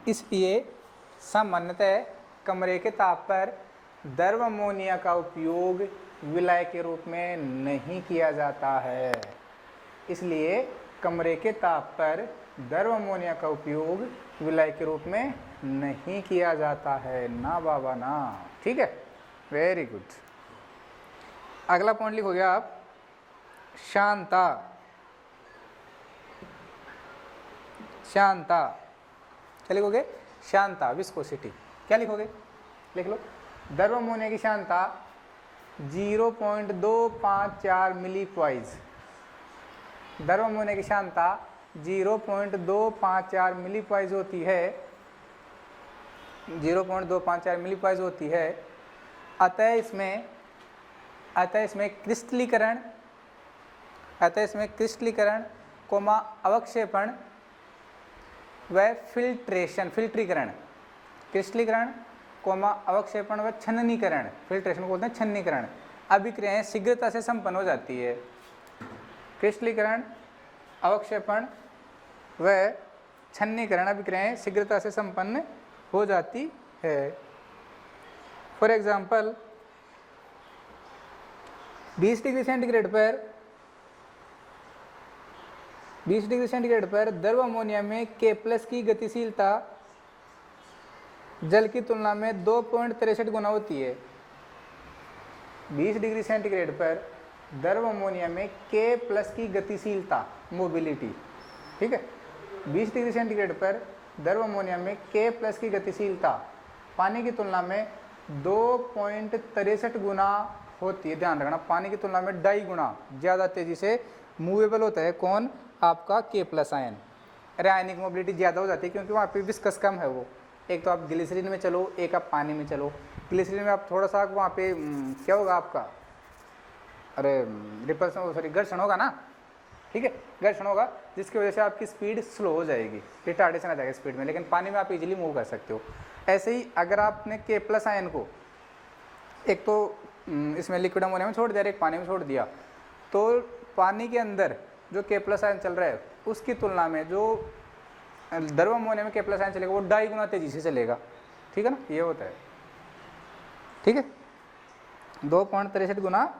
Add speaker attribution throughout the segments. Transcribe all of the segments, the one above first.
Speaker 1: इसलिए सामान्यतः कमरे के ताप पर द्रव अमोनिया का उपयोग विलय के रूप में नहीं किया जाता है। इसलिए कमरे के ताप पर द्रव अमोनिया का उपयोग विलय के रूप में नहीं किया जाता है। ना बाबा ना, ठीक है, वेरी गुड। अगला पॉइंट लिखोगे आप, शांता। शांता क्या लिखोगे? शांता, विस्कोसिटी। क्या लिखोगे? लिख लो, द्रव अमोनिया की शांता 0.254 मिली पॉइज। द्रव अमोनिया की शांता 0.254 मिली पॉइज होती है, 0.254 मिली पॉइज होती है। अतः इसमें क्रिस्टलीकरण कोमा अवक्षेपण व फिल्ट्रीकरण, क्रिस्टलीकरण कोमा अवक्षेपण व छन्नीकरण, फिल्ट्रेशन बोलते हैं छन्नीकरण, अभिक्रियाएं शीघ्रता से संपन्न हो जाती है। क्रिस्टलीकरण, अवक्षेपण व छन्नीकरण अभिक्रियाएं शीघ्रता से संपन्न हो जाती है। फॉर एग्जाम्पल 20 डिग्री सेंटीग्रेड पर द्रव अमोनिया में K+ की गतिशीलता जल की तुलना में 2.63 गुना होती है। 20 डिग्री सेंटीग्रेड पर द्रव अमोनिया में K+ की गतिशीलता, मोबिलिटी, ठीक है, 20 डिग्री सेंटीग्रेड पर द्रव अमोनिया में K+ की गतिशीलता पानी की तुलना में 2.63 गुना होती है। ध्यान रखना, पानी की तुलना में 2.5 गुना ज़्यादा तेज़ी से मूवेबल होता है कौन? आपका K+ आयन। रासायनिक मोबिलिटी ज़्यादा हो जाती है क्योंकि वहाँ पे विस्कस कम है। वो एक तो आप ग्लिसरीन में चलो, एक आप पानी में चलो। ग्लिसरीन में आप थोड़ा सा वहाँ पे क्या होगा आपका, अरे रिपल्सन, सॉरी घर्षण होगा ना, ठीक है, घर्षण होगा, जिसकी वजह से आपकी स्पीड स्लो हो जाएगी, रिटार्डेशन आ जाएगा स्पीड में। लेकिन पानी में आप इजीली मूव कर सकते हो। ऐसे ही अगर आपने K+ आयन को एक तो इसमें लिक्विड अमोनिया में छोड़ दिया, एक पानी में छोड़ दिया, तो पानी के अंदर जो K+ आयन चल रहा है उसकी तुलना में जो द्रव अमोनिया में K+ आयन चलेगा वो 2.5 गुना तेजी से चलेगा, ठीक है ना, ये होता है, ठीक है, 2.63 गुना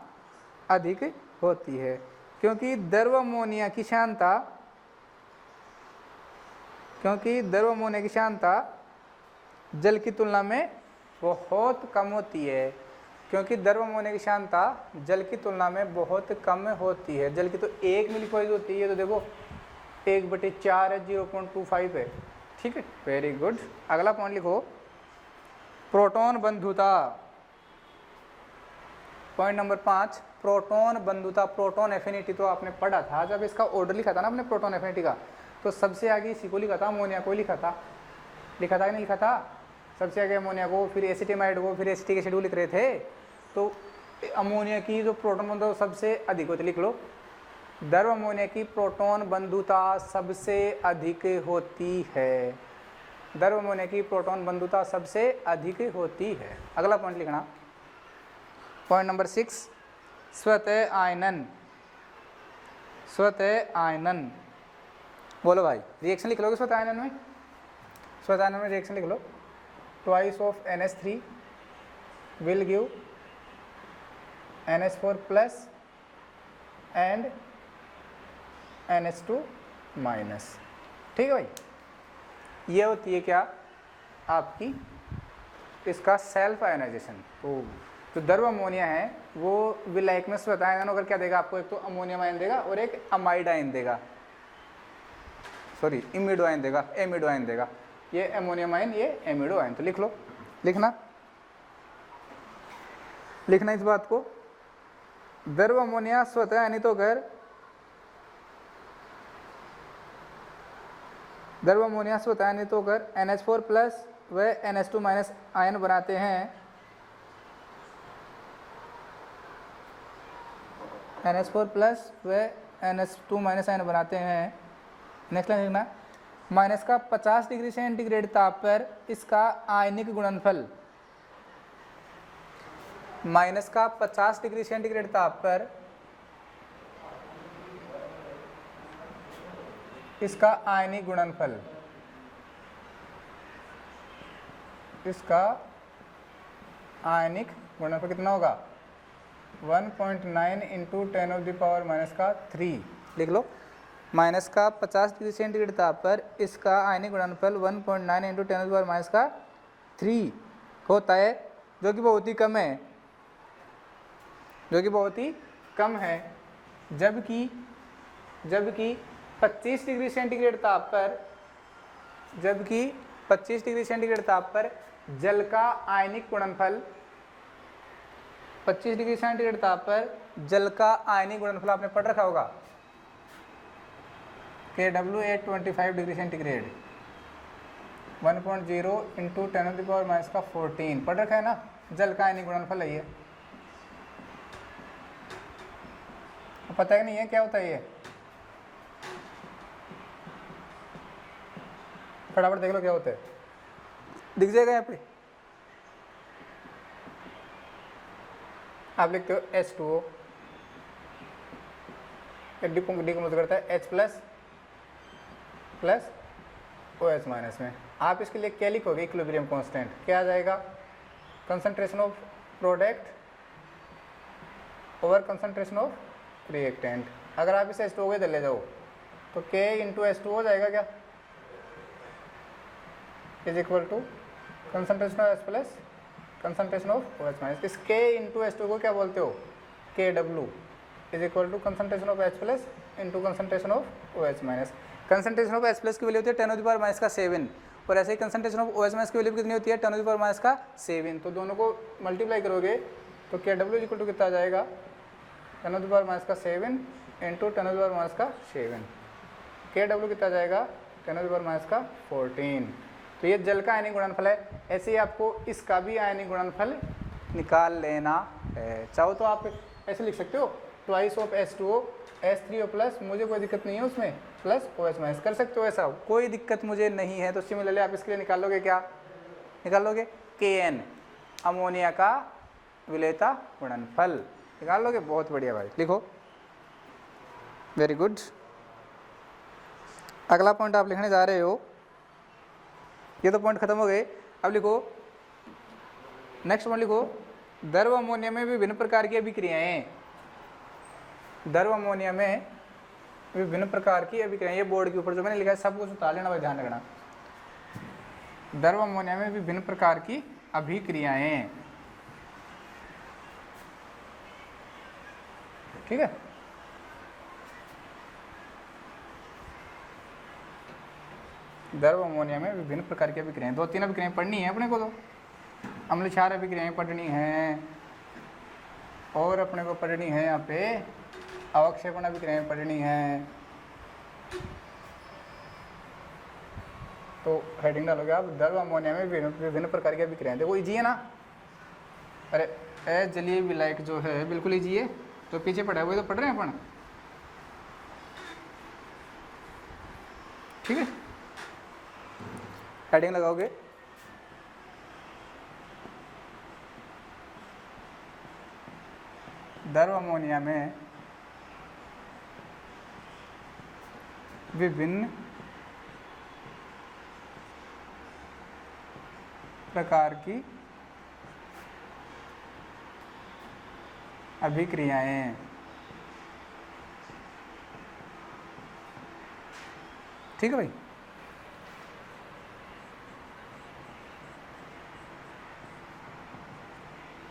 Speaker 1: अधिक होती है। क्योंकि द्रव अमोनिया की शांता जल की तुलना में बहुत कम होती है। क्योंकि द्रव अमोनिया की शांता जल की तुलना में बहुत कम होती है। जल की तो 1 मिली पॉइज होती है, तो देखो 1/4 है, 0.25 है, ठीक है, वेरी गुड। अगला पॉइंट लिखो, प्रोटॉन बंधुता। पॉइंट नंबर 5, प्रोटॉन बंधुता, प्रोटॉन एफिनिटी तो आपने पढ़ा था जब इसका ऑर्डर लिखा था ना आपने प्रोटॉन एफिनिटी का, तो सबसे आगे इसी को लिखा था, अमोनिया को लिखा था कि नहीं लिखा था? सबसे आगे अमोनिया को, फिर एसिटिमाइड को, फिर एसिटिक एसिड को लिख रहे थे। तो अमोनिया की जो प्रोटॉन बंधुता सबसे अधिक होती, लिख लो, द्रव अमोनिया की प्रोटॉन बंधुता सबसे अधिक होती है। द्रव अमोनिया की प्रोटॉन बंधुता सबसे अधिक होती है। अगला पॉइंट लिखना, पॉइंट नंबर 6, स्वतः आयनन। स्वतः आयनन, बोलो भाई, रिएक्शन लिख लोगे स्वतः आयनन में? स्वतः आयनन में रिएक्शन लिख लो, twice of NH3 will give NH4+ and NH2-, ठीक है भाई। ये होती है क्या आपकी, इसका सेल्फ आयनाइजेशन। तो जो द्रव अमोनिया है वो विलायक में स्वतः आयन होकर क्या देगा आपको? एक तो अमोनियम आयन देगा और एक अमाइड आयन देगा, सॉरी इमिडो आयन देगा, एमिडो आयन देगा। ये अमोनियम आयन, ये एमिडो आयन। तो लिख लो, लिखना इस बात को, द्रव अमोनिया स्वतः आयनित होकर NH4+ व NH2- आयन बनाते हैं। NH4+ व NH2- आयन बनाते हैं। नेक्स्ट लाइन लिखना, माइनस का 50 डिग्री सेंटीग्रेड ताप पर इसका आयनिक गुणनफल, माइनस का 50 डिग्री सेंटीग्रेड ताप पर इसका आयनिक गुणनफल इसका आयनिक गुणनफल कितना होगा 1.9 इंटू 10⁻³ लिख लो। माइनस का 50 डिग्री सेंटीग्रेड ताप पर इसका आयनिक गुणनफल 1.9 इंटू 10⁻³ होता है, जो कि बहुत ही कम है, जो कि बहुत ही कम है। जबकि 25 डिग्री सेंटीग्रेड ताप पर, जबकि 25 डिग्री सेंटीग्रेड ताप पर जल का आयनिक गुणनफल, 25 डिग्री सेंटीग्रेड ताप पर जल का आयनिक गुणनफल आपने पढ़ रखा होगा Kw at 25 degree centigrade 1.0 into 10⁻⁴ पढ़ रखा है ना, जल का आयनिक गुणनफल है ये। पता है कि नहीं है क्या होता है ये, फटाफट देख लो क्या होता है, दिख जाएगा यहाँ पे। आप लिखते हो H2O, डिकम्पोज करता है H प्लस OH माइनस में। आप इसके लिए क्या लिखोगे, इक्विलिब्रियम कांस्टेंट क्या आ जाएगा, concentration of product over concentration of reactant. अगर आप इसे H2O के इधर ले जाओ तो K इंटू H2O हो जाएगा क्या, is equal to concentration of H plus concentration of OH minus. इस K इंटू H2O को क्या बोलते हो, KW is equal to concentration of H plus into concentration of OH minus. Concentration of H plus की value होती है 10⁻⁷ और ऐसे ही कंसंट्रेशन ऑफ OH माइनस की वैल्यू कितनी होती है 10⁻⁷। तो दोनों को मल्टीप्लाई करोगे तो KW इज इक्वल टू कितना आ जाएगा 10⁻⁷ इंटू 10⁻⁷। KW कितना जाएगा 10⁻⁴। तो ये जल का आयनिक गुणनफल है। ऐसे ही आपको इसका भी आयनिक गुणनफल निकाल लेना है। चाहो तो आप ऐसे लिख सकते हो, twice of H2O H3O plus, मुझे कोई दिक्कत नहीं है उसमें, प्लस OH माइनस कर सकते हो, ऐसा कोई दिक्कत मुझे नहीं है। तो सिमिलरली आप इसके लिए निकालोगे, क्या निकालोगे, KN अमोनिया का विलेयता गुणनफल निकाल लोगे। बहुत बढ़िया भाई, लिखो, वेरी गुड। अगला पॉइंट आप लिखने जा रहे हो, ये तो पॉइंट खत्म हो गए। अब लिखो नेक्स्ट पॉइंट, लिखो द्रव अमोनिया में विभिन्न प्रकार की अभिक्रियाएं, द्रव अमोनिया में विभिन्न प्रकार की अभिक्रियाएं। ये बोर्ड के ऊपर जो मैंने लिखा है सब कुछ उतार लेना भाई, ध्यान रखना। द्रव अमोनिया में विभिन्न प्रकार की अभिक्रियाएं, ठीक है। द्रव अमोनिया में विभिन्न प्रकार की अभिक्रियाएं, 2-3 अभिक्रियाएं पढ़नी है अपने को, तो अम्ल क्षार अभिक्रियाएं पढ़नी है, और अपने को पढ़नी है यहाँ पे अवक्षेपण अभिक्रियाएं पढ़नी है। तो हेडिंग डालोगे आप, द्रव अमोनिया में विभिन्न प्रकार की अभिक्रियाएं। देखो इजी है ना, अरे जलीय विलायक जो है बिल्कुल इजी है, तो पीछे पढ़ा है वही तो पढ़ रहे हैं अपन, ठीक है। हेडिंग लगाओगे, द्रव अमोनिया में विभिन्न प्रकार की अभिक्रियाएं, ठीक है भाई।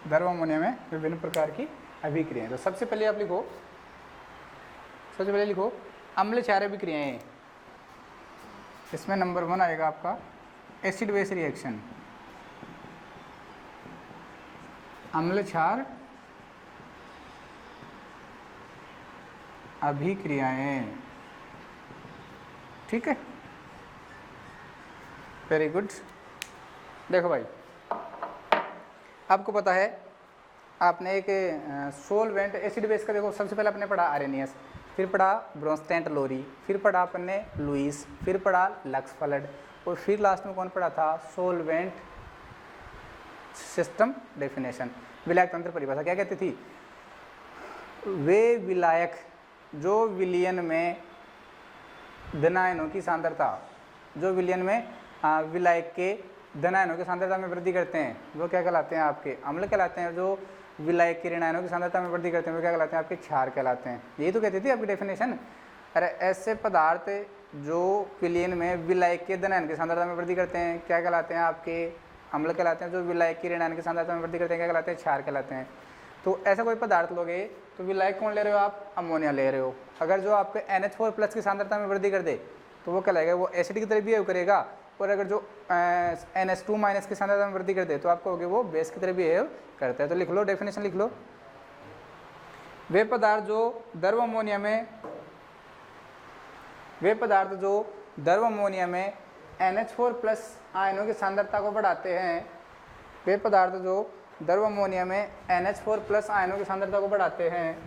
Speaker 1: द्रव अमोनिया में विभिन्न प्रकार की अभिक्रियाएं। तो सबसे पहले आप लिखो, सबसे पहले लिखो अम्ल क्षार अभिक्रियाएं। इसमें नंबर 1 आएगा आपका एसिड बेस रिएक्शन, अम्ल क्षार अभिक्रियाएं, ठीक है, वेरी गुड। देखो भाई, आपको पता है आपने एक सोलवेंट एसिड बेस का, देखो सबसे पहले आपने पढ़ा आर्सेनियस, फिर पढ़ा ब्रोंस्टेंट लोरी, फिर पढ़ा आपने लुईस, फिर पढ़ा लक्स फ्लड, और फिर लास्ट में कौन पढ़ा था, सोलवेंट सिस्टम डेफिनेशन। विलायक तंत्र परिभाषा क्या कहती थी, वे विलायक जो विलयन में धनायनों की सांद्रता, जो विलयन में विलायक के धन आयनों की सांद्रता में वृद्धि करते हैं वो क्या कहलाते हैं, आपके अम्ल कहलाते हैं। जो विलायक के ऋण आयनों की सांद्रता में वृद्धि करते हैं वो क्या कहलाते हैं, आपके क्षार कहलाते हैं। यही तो कहती थी आपकी डेफिनेशन। अरे ऐसे पदार्थ जो विलयन में विलायक के धन आयन की सांद्रता में वृद्धि करते हैं क्या कहलाते हैं, आपके अम्ल कहलाते हैं। जो विलायक की ऋण आयन की सांद्रता में वृद्धि करते हैं क्या कहलाते हैं, क्षार कहलाते हैं। तो ऐसा कोई पदार्थ लोगे तो विलायक कौन ले रहे हो आप, अमोनिया ले रहे हो। अगर जो आपके NH4+ की सांद्रता में वृद्धि कर दे तो वो कहलाएगा, वो एसिड की तरह बिहेव करेगा। और अगर जो NH2- की सांद्रता में वृद्धि कर दे तो आपको होगी वो बेस की तरह बिहेव करता है। तो लिख लो, डेफिनेशन लिख लो। वे पदार्थ जो द्रव अमोनिया में NH4+ आयनों की सांद्रता को बढ़ाते हैं, वे पदार्थ जो द्रव अमोनिया में NH4+ आयनों की सांद्रता को बढ़ाते हैं,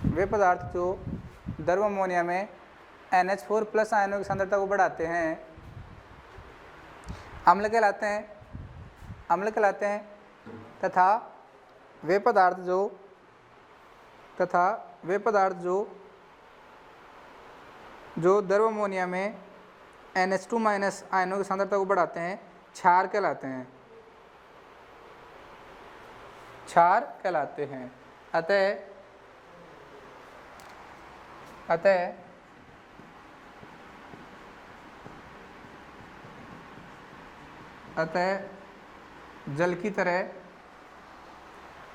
Speaker 1: वे पदार्थ जो द्रव अमोनिया में NH4+ आयनों की सांद्रता को बढ़ाते हैं अम्ल कहलाते हैं। तथा वे पदार्थ जो द्रव अमोनिया में NH2- आयनों की सांद्रता को बढ़ाते हैं क्षार कहलाते हैं।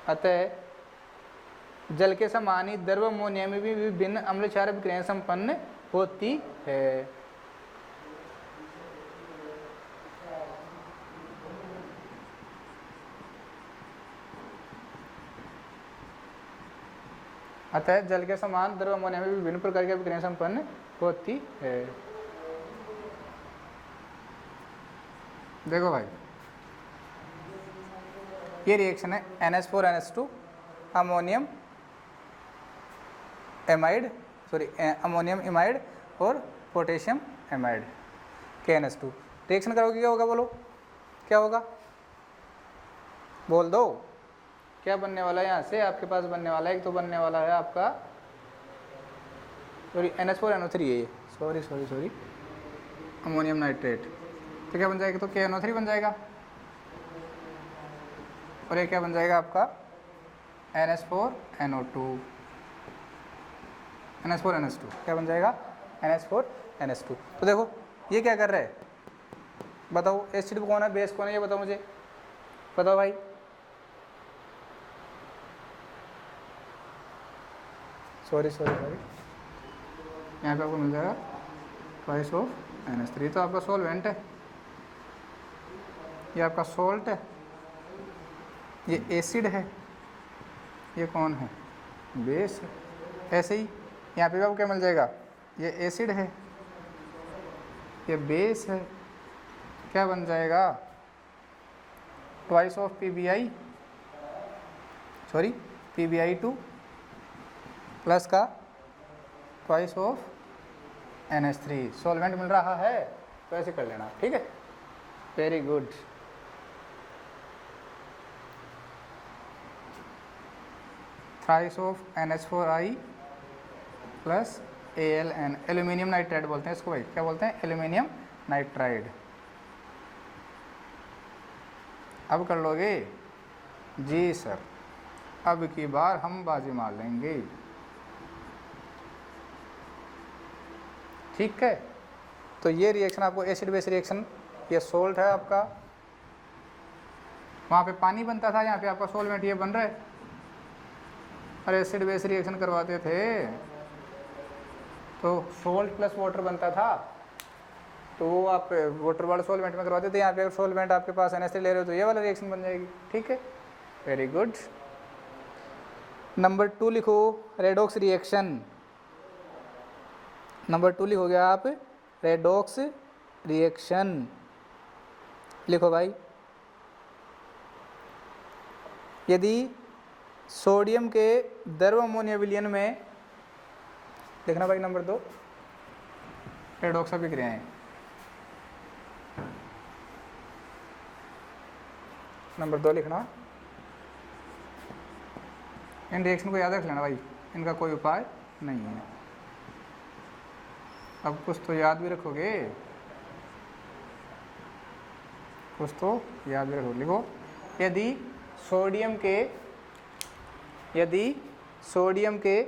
Speaker 1: अतः जल के समान ही द्रव अमोनिया में भी विभिन्न अम्ल क्षार विक्रियाएं संपन्न होती है। अतः जल के समान द्रव अमोनिया में भी विभिन्न प्रकार की विक्रियाएं संपन्न होती है। देखो भाई, ये रिएक्शन है NH4NH2 अमोनियम इमाइड और पोटेशियम एमाइड KNH2। रिएक्शन करोगे क्या होगा, बोलो क्या होगा, बोल दो क्या बनने वाला है। यहाँ से आपके पास बनने वाला है, एक तो बनने वाला है आपका NH4NO3 है ये, सॉरी अमोनियम नाइट्रेट। तो क्या बन जाएगा, तो KNO3 बन जाएगा। और ये क्या बन जाएगा आपका NH4NO2 क्या बन जाएगा, NH4NH2। तो देखो ये क्या कर रहा है, बताओ एसिड कौन है, बेस कौन है, ये बताओ मुझे, बताओ भाई। सॉरी यहाँ पे आपको मिल जाएगा ट्वाइस ऑफ NH3। तो आपका सॉल्वेंट है, ये आपका सॉल्ट है, ये एसिड है, ये कौन है, बेस है। ऐसे ही यहाँ पे भी आपको क्या मिल जाएगा, ये एसिड है, ये बेस है, क्या बन जाएगा, ट्वाइस ऑफ PbI2 प्लस का ट्वाइस ऑफ NH3। सॉल्वेंट मिल रहा है तो ऐसे कर लेना, ठीक है, very good. Thrice of NH4I plus AlN, aluminium nitride बोलते हैं इसको भाई, क्या बोलते हैं, एल्यूमिनियम नाइट्राइड। अब कर लोगे जी सर, अब की बार हम बाजी मार लेंगे, ठीक है। तो ये रिएक्शन आपको एसिड बेस रिएक्शन, ये सोल्ट है आपका, वहाँ पे पानी बनता था, यहाँ पे आपका सॉल्वेंट ये बन रहा है। और एसिड बेस रिएक्शन करवाते थे तो सोल्ट प्लस वाटर बनता था, तो वो आप वाटर वाले सॉल्वेंट में करवाते थे। यहाँ पे सॉल्वेंट आपके पास NH3 ले रहे हो तो ये वाला रिएक्शन बन जाएगी, ठीक है, वेरी गुड। नंबर 2 लिखो, रेडॉक्स रिएक्शन। नंबर 2 लिखोगे आप रेडॉक्स रिएक्शन, लिखो भाई। यदि सोडियम के द्रव अमोनिया विलयन में, देखना भाई नंबर 2 रेडॉक्स अभिक्रियाएं, नंबर 2 लिखना। इन रिएक्शन को याद रख लेना भाई, इनका कोई उपाय नहीं है। अब कुछ तो याद भी रखोगे, कुछ तो याद रखो, लिखो। यदि सोडियम के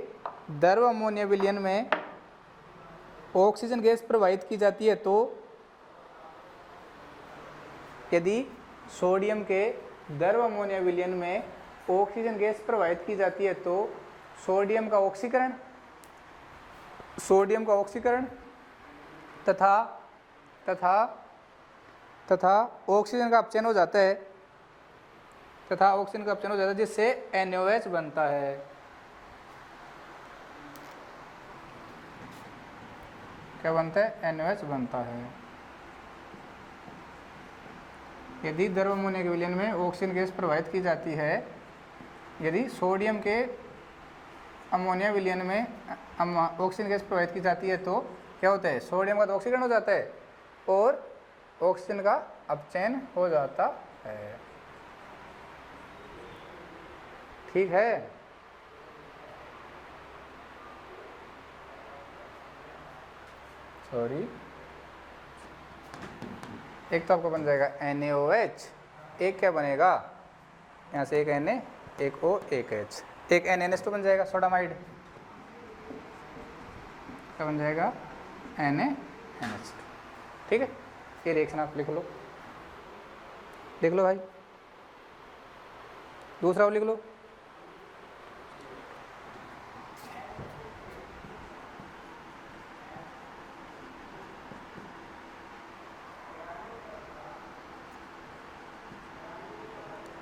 Speaker 1: द्रव अमोनिया विलयन में ऑक्सीजन गैस प्रवाहित की जाती है तो यदि सोडियम के द्रव अमोनिया विलयन में ऑक्सीजन गैस प्रवाहित की जाती है तो सोडियम का ऑक्सीकरण तथा ऑक्सीजन का अपचयन हो जाता है जिससे NaOH बनता है। क्या बनता है? NaOH बनता है। यदि द्रव अमोनिया के विलयन में ऑक्सीजन गैस प्रवाहित की जाती है, यदि सोडियम के अमोनिया विलयन में ऑक्सीजन गैस प्रवाहित की जाती है तो क्या होता है? सोडियम का तो ऑक्सीकरण हो जाता है और ऑक्सीजन का अपचयन हो जाता है। ठीक है। सॉरी, एक तो आपका बन जाएगा NaOH, एक क्या बनेगा यहाँ से, एक Na, एक O, एक H, एक NaNH2 बन जाएगा, सोडामाइड। क्या बन जाएगा? NaNH2। ठीक है, ये रिएक्शन आप लिख लो भाई। दूसरा लिख लो।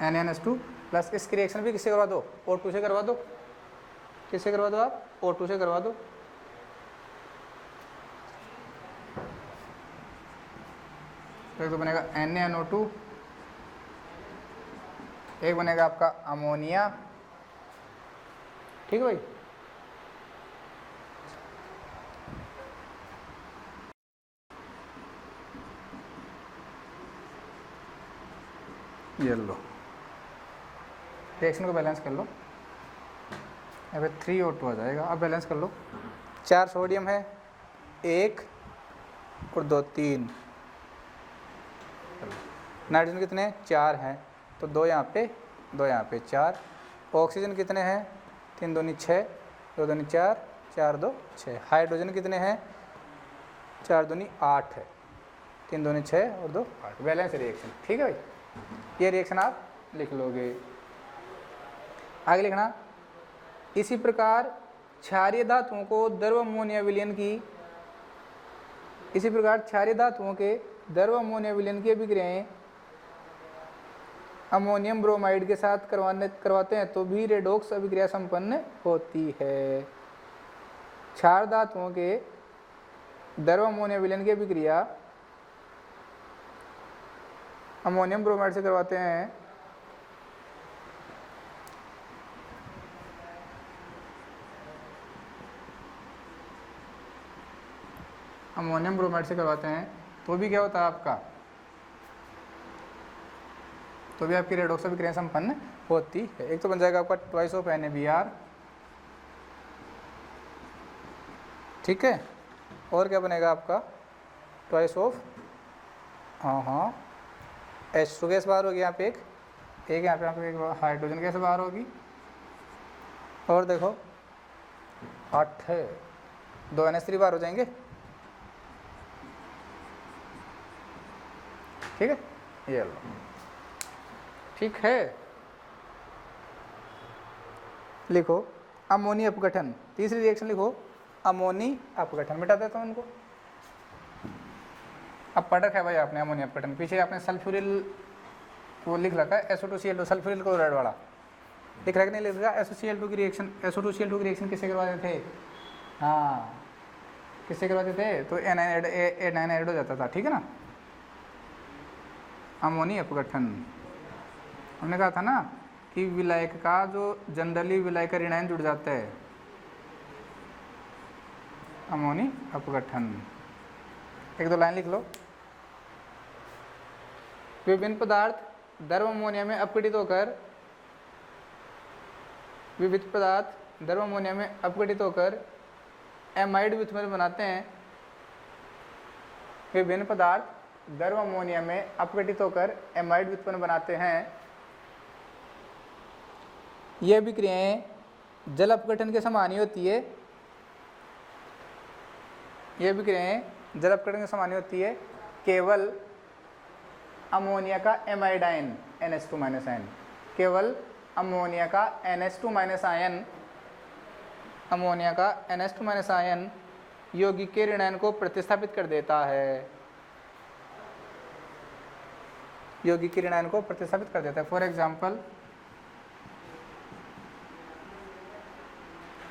Speaker 1: NaNH2 प्लस इसकी रिएक्शन भी किससे करवा दो? O2 से करवा दो। किससे करवा दो आप? O2 से करवा दो। तो एक तो बनेगा NaNO2, एक बनेगा आपका अमोनिया। ठीक है भाई। ये लो, रिएक्शन को बैलेंस कर लो। यहाँ पे 3O2 आ जाएगा। अब बैलेंस कर लो। 4 सोडियम है, 1 और 2 3। नाइट्रोजन कितने हैं? 4 हैं, तो 2 यहाँ पे 2 यहाँ पे 4। ऑक्सीजन कितने हैं? 3 दूनी 6, 2 दूनी 4, 4 2 6। हाइड्रोजन कितने हैं? 4 दूनी 8 है, 3 दूनी 6 और 2 8। Balance reaction. ठीक है भाई, ये रिएक्शन आप लिख लोगे। आगे लिखना, इसी प्रकार क्षारीय धातुओं को द्रव अमोनिया विलयन की अभिक्रियाएं अमोनियम ब्रोमाइड के साथ करवाते हैं तो भी रेडॉक्स अभिक्रिया संपन्न होती है। क्षार धातुओं के द्रव अमोनिया विलयन की अभिक्रिया अमोनियम ब्रोमाइड से करवाते हैं तो भी क्या होता है आपका? तो भी आपकी रेडॉक्स अभिक्रिया संपन्न होती है। एक तो बन जाएगा आपका ट्वाइस ऑफ NaBr। ठीक है, और क्या बनेगा आपका? ट्वाइस ऑफ H2 गैस बाहर होगी यहाँ पे, एक यहाँ पे एक हाइड्रोजन गैस बाहर होगी। और देखो 8 है, 2 NH3 बाहर हो जाएंगे। ठीक है, ये लो। ठीक है, लिखो अमोनी अपघटन। तीसरी रिएक्शन लिखो अमोनी अपघटन। मिटा देता हूँ उनको। अब पढ़ रखा है भाई आपने अमोनिया अपघटन। पीछे आपने सल्फ्यूरिल वो लिख रखा है, SO2Cl2 सल्फ्यूरिल क्लोराइड वाला लिख रखा नहीं लिख रखा? SO2Cl2 की रिएक्शन किससे करवाते थे? हाँ, किससे करवाते थे? तो A9 ऐड हो जाता था। ठीक है ना। अमोनी अपघटन हमने कहा था ना कि विलायक का जो जनरली विलायक का ऋणायन जुड़ जाता है। अमोनी अपघटन। एक दो लाइन लिख लो। विभिन्न पदार्थ द्रव अमोनिया में अपघटित होकर एमाइड व्युत्पन्न बनाते हैं। विभिन्न पदार्थ गर्म अमोनिया में अपघटित होकर एमाइड व्युत्पन्न बनाते हैं। यह विक्रियाएं जल अपघटन के समान ही होती है। यह विक्रियाएं जल अपघटन के समान ही होती है, केवल अमोनिया का एमाइड आयन NH2- आयन, केवल अमोनिया का NH2- आयन, अमोनिया का NH2- आयन यौगिक के ऋणायन को प्रतिस्थापित कर देता है, यौगिक के ऋणायन को प्रतिस्थापित कर देता है। For example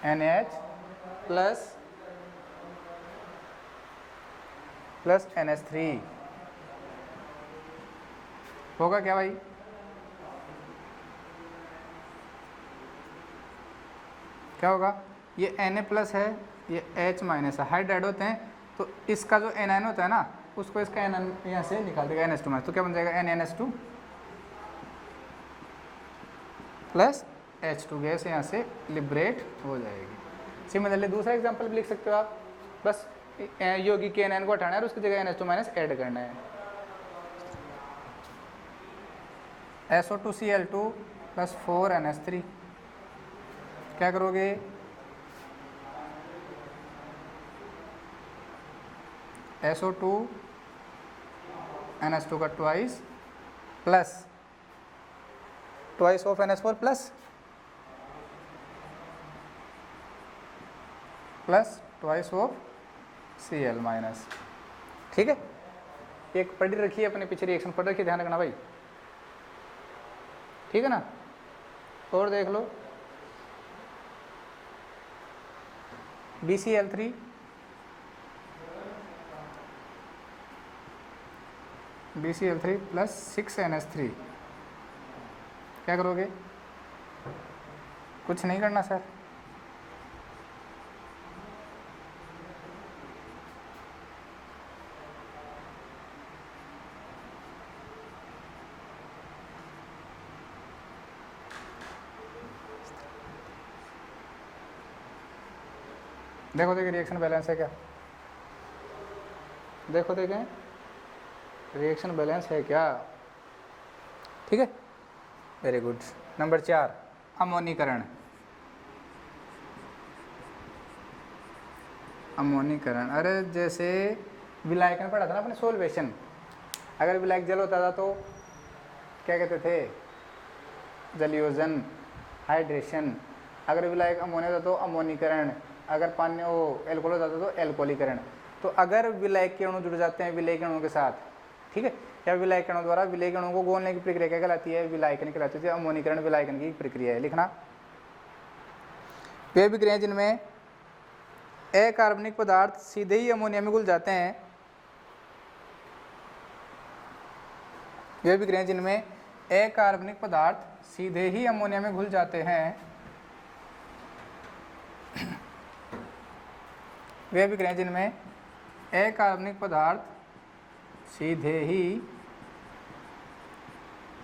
Speaker 1: NH plus NH3 होगा क्या भाई? क्या होगा? ये Na+ है, ये H- है, हाइड्राइड होते हैं, तो इसका जो एनायन होता है ना, उसको इसका एनायन यहाँ से निकाल देगा NH2-, तो क्या बन जाएगा NaNH2 प्लस H2 गैस यहाँ से लिबरेट हो जाएगी। सिमिलरली दूसरा एग्जांपल भी लिख सकते हो आप, बस यौगिक के एनायन को हटाना है और उसकी जगह NH2- ऐड करना है। SO2Cl2 प्लस 4NH3 क्या करोगे? SO2 NH2 का twice plus twice of NH4 plus twice of Cl-। ठीक है, एक पढ़ी रखी है, अपने पीछे रिएक्शन पढ़ रखी है, ध्यान रखना भाई, ठीक है ना। और देख लो BCl3 प्लस 6NH3 क्या करोगे? कुछ नहीं करना सर, देखो देखें रिएक्शन बैलेंस है क्या, देखो देखें रिएक्शन बैलेंस है क्या, ठीक है, वेरी गुड। नंबर 4 अमोनीकरण। अमोनीकरण, अरे जैसे विलायक में पढ़ा था ना अपने सोल्वेशन, अगर विलायक जल होता था तो क्या कहते थे? जलयोजन, हाइड्रेशन। अगर विलायक अमोनिया था तो अमोनीकरण, अगर पानी वो एल्कोहल होता था तो एल्कोहलीकरण। तो अगर विलायक के अणु जुड़ जाते हैं विलेय के अणु के साथ, ठीक है, या विलायक के अणु द्वारा विलेय के अणु को गोलने की प्रक्रिया क्या कहलाती है? विलायकन कहलाती है। अमोनीकरण विलायकन की प्रक्रिया है, लिखना। वे विक्रियाएं जिनमें अकार्बनिक पदार्थ सीधे ही अमोनिया में घुल जाते हैं, वे विक्रियाएं जिनमें अकार्बनिक पदार्थ सीधे ही अमोनिया में घुल जाते हैं, वे विक्रियाएं जिनमें अकार्बनिक पदार्थ सीधे ही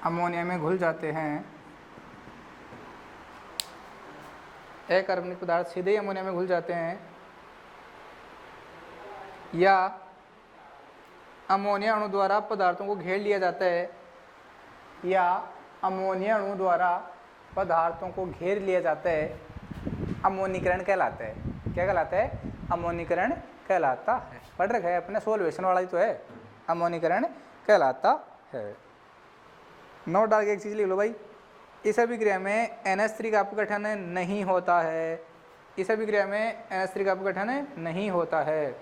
Speaker 1: अमोनिया में घुल जाते हैं, अकार्बनिक पदार्थ सीधे ही अमोनिया में घुल जाते हैं, या अमोनिया अणु द्वारा पदार्थों को घेर लिया जाता है, या अमोनिया अणु द्वारा पदार्थों को घेर लिया जाता है, अमोनीकरण कहलाता है। क्या कहलाता है? अमोनीकरण कहलाता है। पढ़ रखा है अपने, सोल्वेशन वाला ही तो है, अमोनीकरण कहलाता है। नोट डाल के एक चीज़ लिख लो भाई, इस अभिक्रिया में NH3 का अपघटन नहीं होता है, इस अभिक्रिया में NH3 का अपघटन नहीं होता है।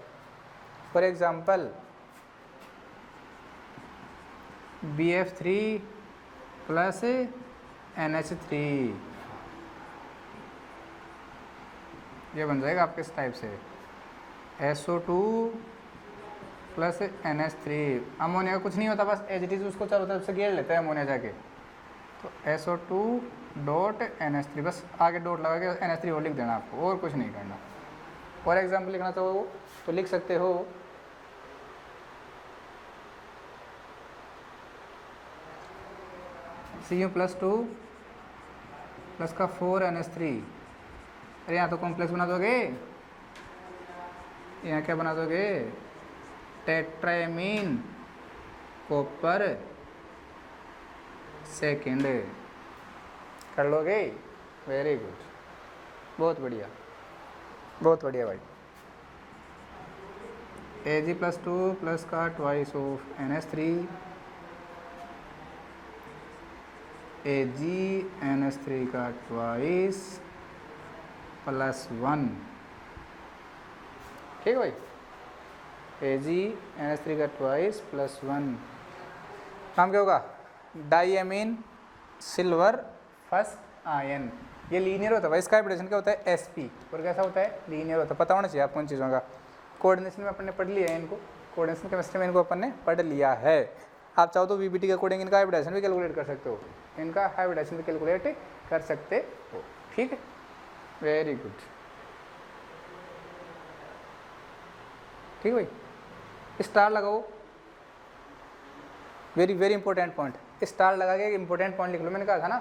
Speaker 1: For example BF3 plus NH3 ये बन जाएगा आपके इस टाइप से, SO2 प्लस NH3। अमोनिया का कुछ नहीं होता, बस एज इट इज उसको चारों तरफ से घेर लेता है अमोनिया जाके, तो SO2 डॉट NH3, बस आगे डॉट लगा के NH3 और लिख देना आपको, और कुछ नहीं करना। फॉर एग्जाम्पल लिखना तो लिख सकते हो Cu+2 प्लस का 4NH3। अरे यहाँ तो कॉम्प्लेक्स बना दोगे, यहाँ क्या बना दोगे? Tetrammine copper second. कर लोगे? वेरी गुड, बहुत बढ़िया, बहुत बढ़िया भाई। Ag+2 प्लस का ट्वाइस ऑफ NH3, AgNH3 का ट्वाइस +1। ठीक है भाई, AgNH3 का ट्वाइस +1। नाम क्या होगा? डाईएमीन सिल्वर फर्स्ट आयन। ये लीनियर होता है भाई, इसका हाइब्रिडेशन क्या होता है? sp। और कैसा होता है? लीनियर होता है। पता होना चाहिए आपको इन चीज़ों का। कोऑर्डिनेशन में अपन ने पढ़ लिया है इनको, कोऑर्डिनेशन केमिस्ट्री में इनको अपन ने पढ़ लिया है। आप चाहो तो VBT के अकॉर्डिंग इनका हाइब्रिडेशन भी कैलकुलेट कर सकते हो, इनका हाइब्रिडेशन भी कैलकुलेट कर सकते हो। ठीक है, वेरी गुड। ठीक है भाई, स्टार लगाओ, very very important point. Star लगा के एक इंपॉर्टेंट पॉइंट लिख लो। मैंने कहा था ना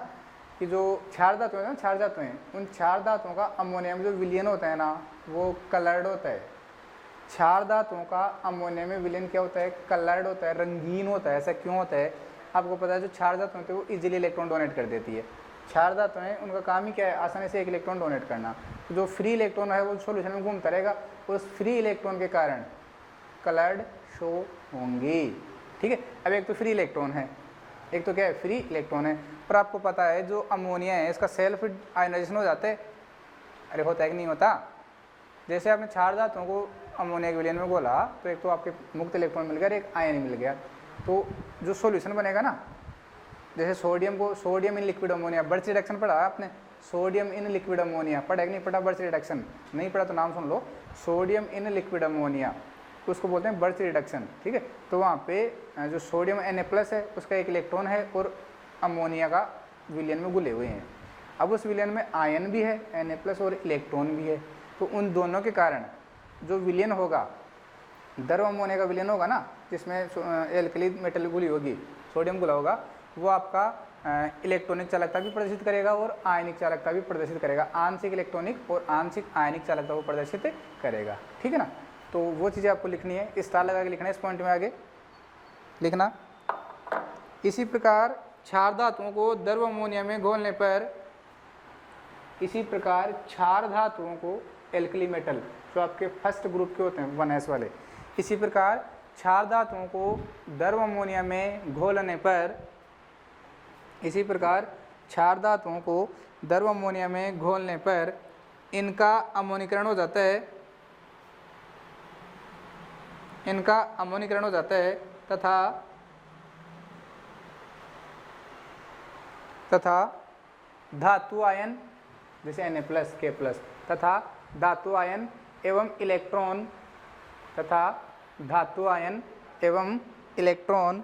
Speaker 1: कि जो क्षार धातु है ना, क्षार धातु हैं, उन क्षार धातुओं का अमोनिया में जो विलयन होता है ना, वो कलर्ड होता है। क्षार धातुओं का अमोनिया में विलयन क्या होता है? कलर्ड होता है, रंगीन होता है। ऐसा क्यों होता है? आपको पता है जो क्षार धातु होती है वो इजीली इलेक्ट्रॉन डोनेट कर देती है। क्षार धातु हैं, उनका काम ही क्या है? आसानी से एक इलेक्ट्रॉन डोनेट करना। जो फ्री इलेक्ट्रॉन है वो सोल्यूशन में घूमता रहेगा, उस फ्री इलेक्ट्रॉन के कारण कलर्ड शो होंगी। ठीक है, अब एक तो फ्री इलेक्ट्रॉन है, एक तो क्या है? फ्री इलेक्ट्रॉन है। पर आपको पता है जो अमोनिया है इसका सेल्फ आयनाइजेशन हो जाता है। अरे होता है कि नहीं होता? जैसे आपने क्षार धातुओं को अमोनिया के विलयन में घोला तो एक तो आपके मुक्त इलेक्ट्रॉन मिल गया, एक आयन मिल गया। तो जो सॉल्यूशन बनेगा ना, जैसे sodium in liquid ammonia, birch reduction पढ़ा आपने? सोडियम इन लिक्विड अमोनिया पढ़ा कि नहीं पढ़ा? बर्च रिडक्शन नहीं पढ़ा तो नाम सुन लो, सोडियम इन लिक्विड अमोनिया, उसको बोलते हैं बर्च रिडक्शन। ठीक है, तो वहाँ पे जो सोडियम Na+ है उसका एक इलेक्ट्रॉन है और अमोनिया का विलयन में घुले हुए हैं। अब उस विलयन में आयन भी है Na+ और इलेक्ट्रॉन भी है। तो उन दोनों के कारण जो विलयन होगा, द्रव अमोनिया का विलयन होगा ना, जिसमें एल्कली मेटल घुली होगी, सोडियम घुला होगा, वो आपका इलेक्ट्रॉनिक चालकता भी प्रदर्शित करेगा और आयनिक चालकता भी प्रदर्शित करेगा। आंशिक इलेक्ट्रॉनिक और आंशिक आयनिक चालकता को प्रदर्शित करेगा। ठीक है ना, तो वो चीज़ें आपको लिखनी है, स्टार लगा के लिखना है इस पॉइंट में आगे लिखना। इसी प्रकार क्षार धातुओं को द्रव अमोनिया में घोलने पर, इसी प्रकार क्षार धातुओं को एल्कली मेटल जो आपके फर्स्ट ग्रुप के होते हैं 1s वाले, इसी प्रकार क्षार धातुओं को द्रव अमोनिया में घोलने पर, इसी प्रकार क्षार धातुओं को द्रव अमोनिया में घोलने पर इनका अमोनीकरण हो जाता है, इनका अमोनीकरण हो जाता है तथा धातु आयन जैसे Na+, K+, तथा धातु आयन एवं इलेक्ट्रॉन, तथा धातु आयन एवं इलेक्ट्रॉन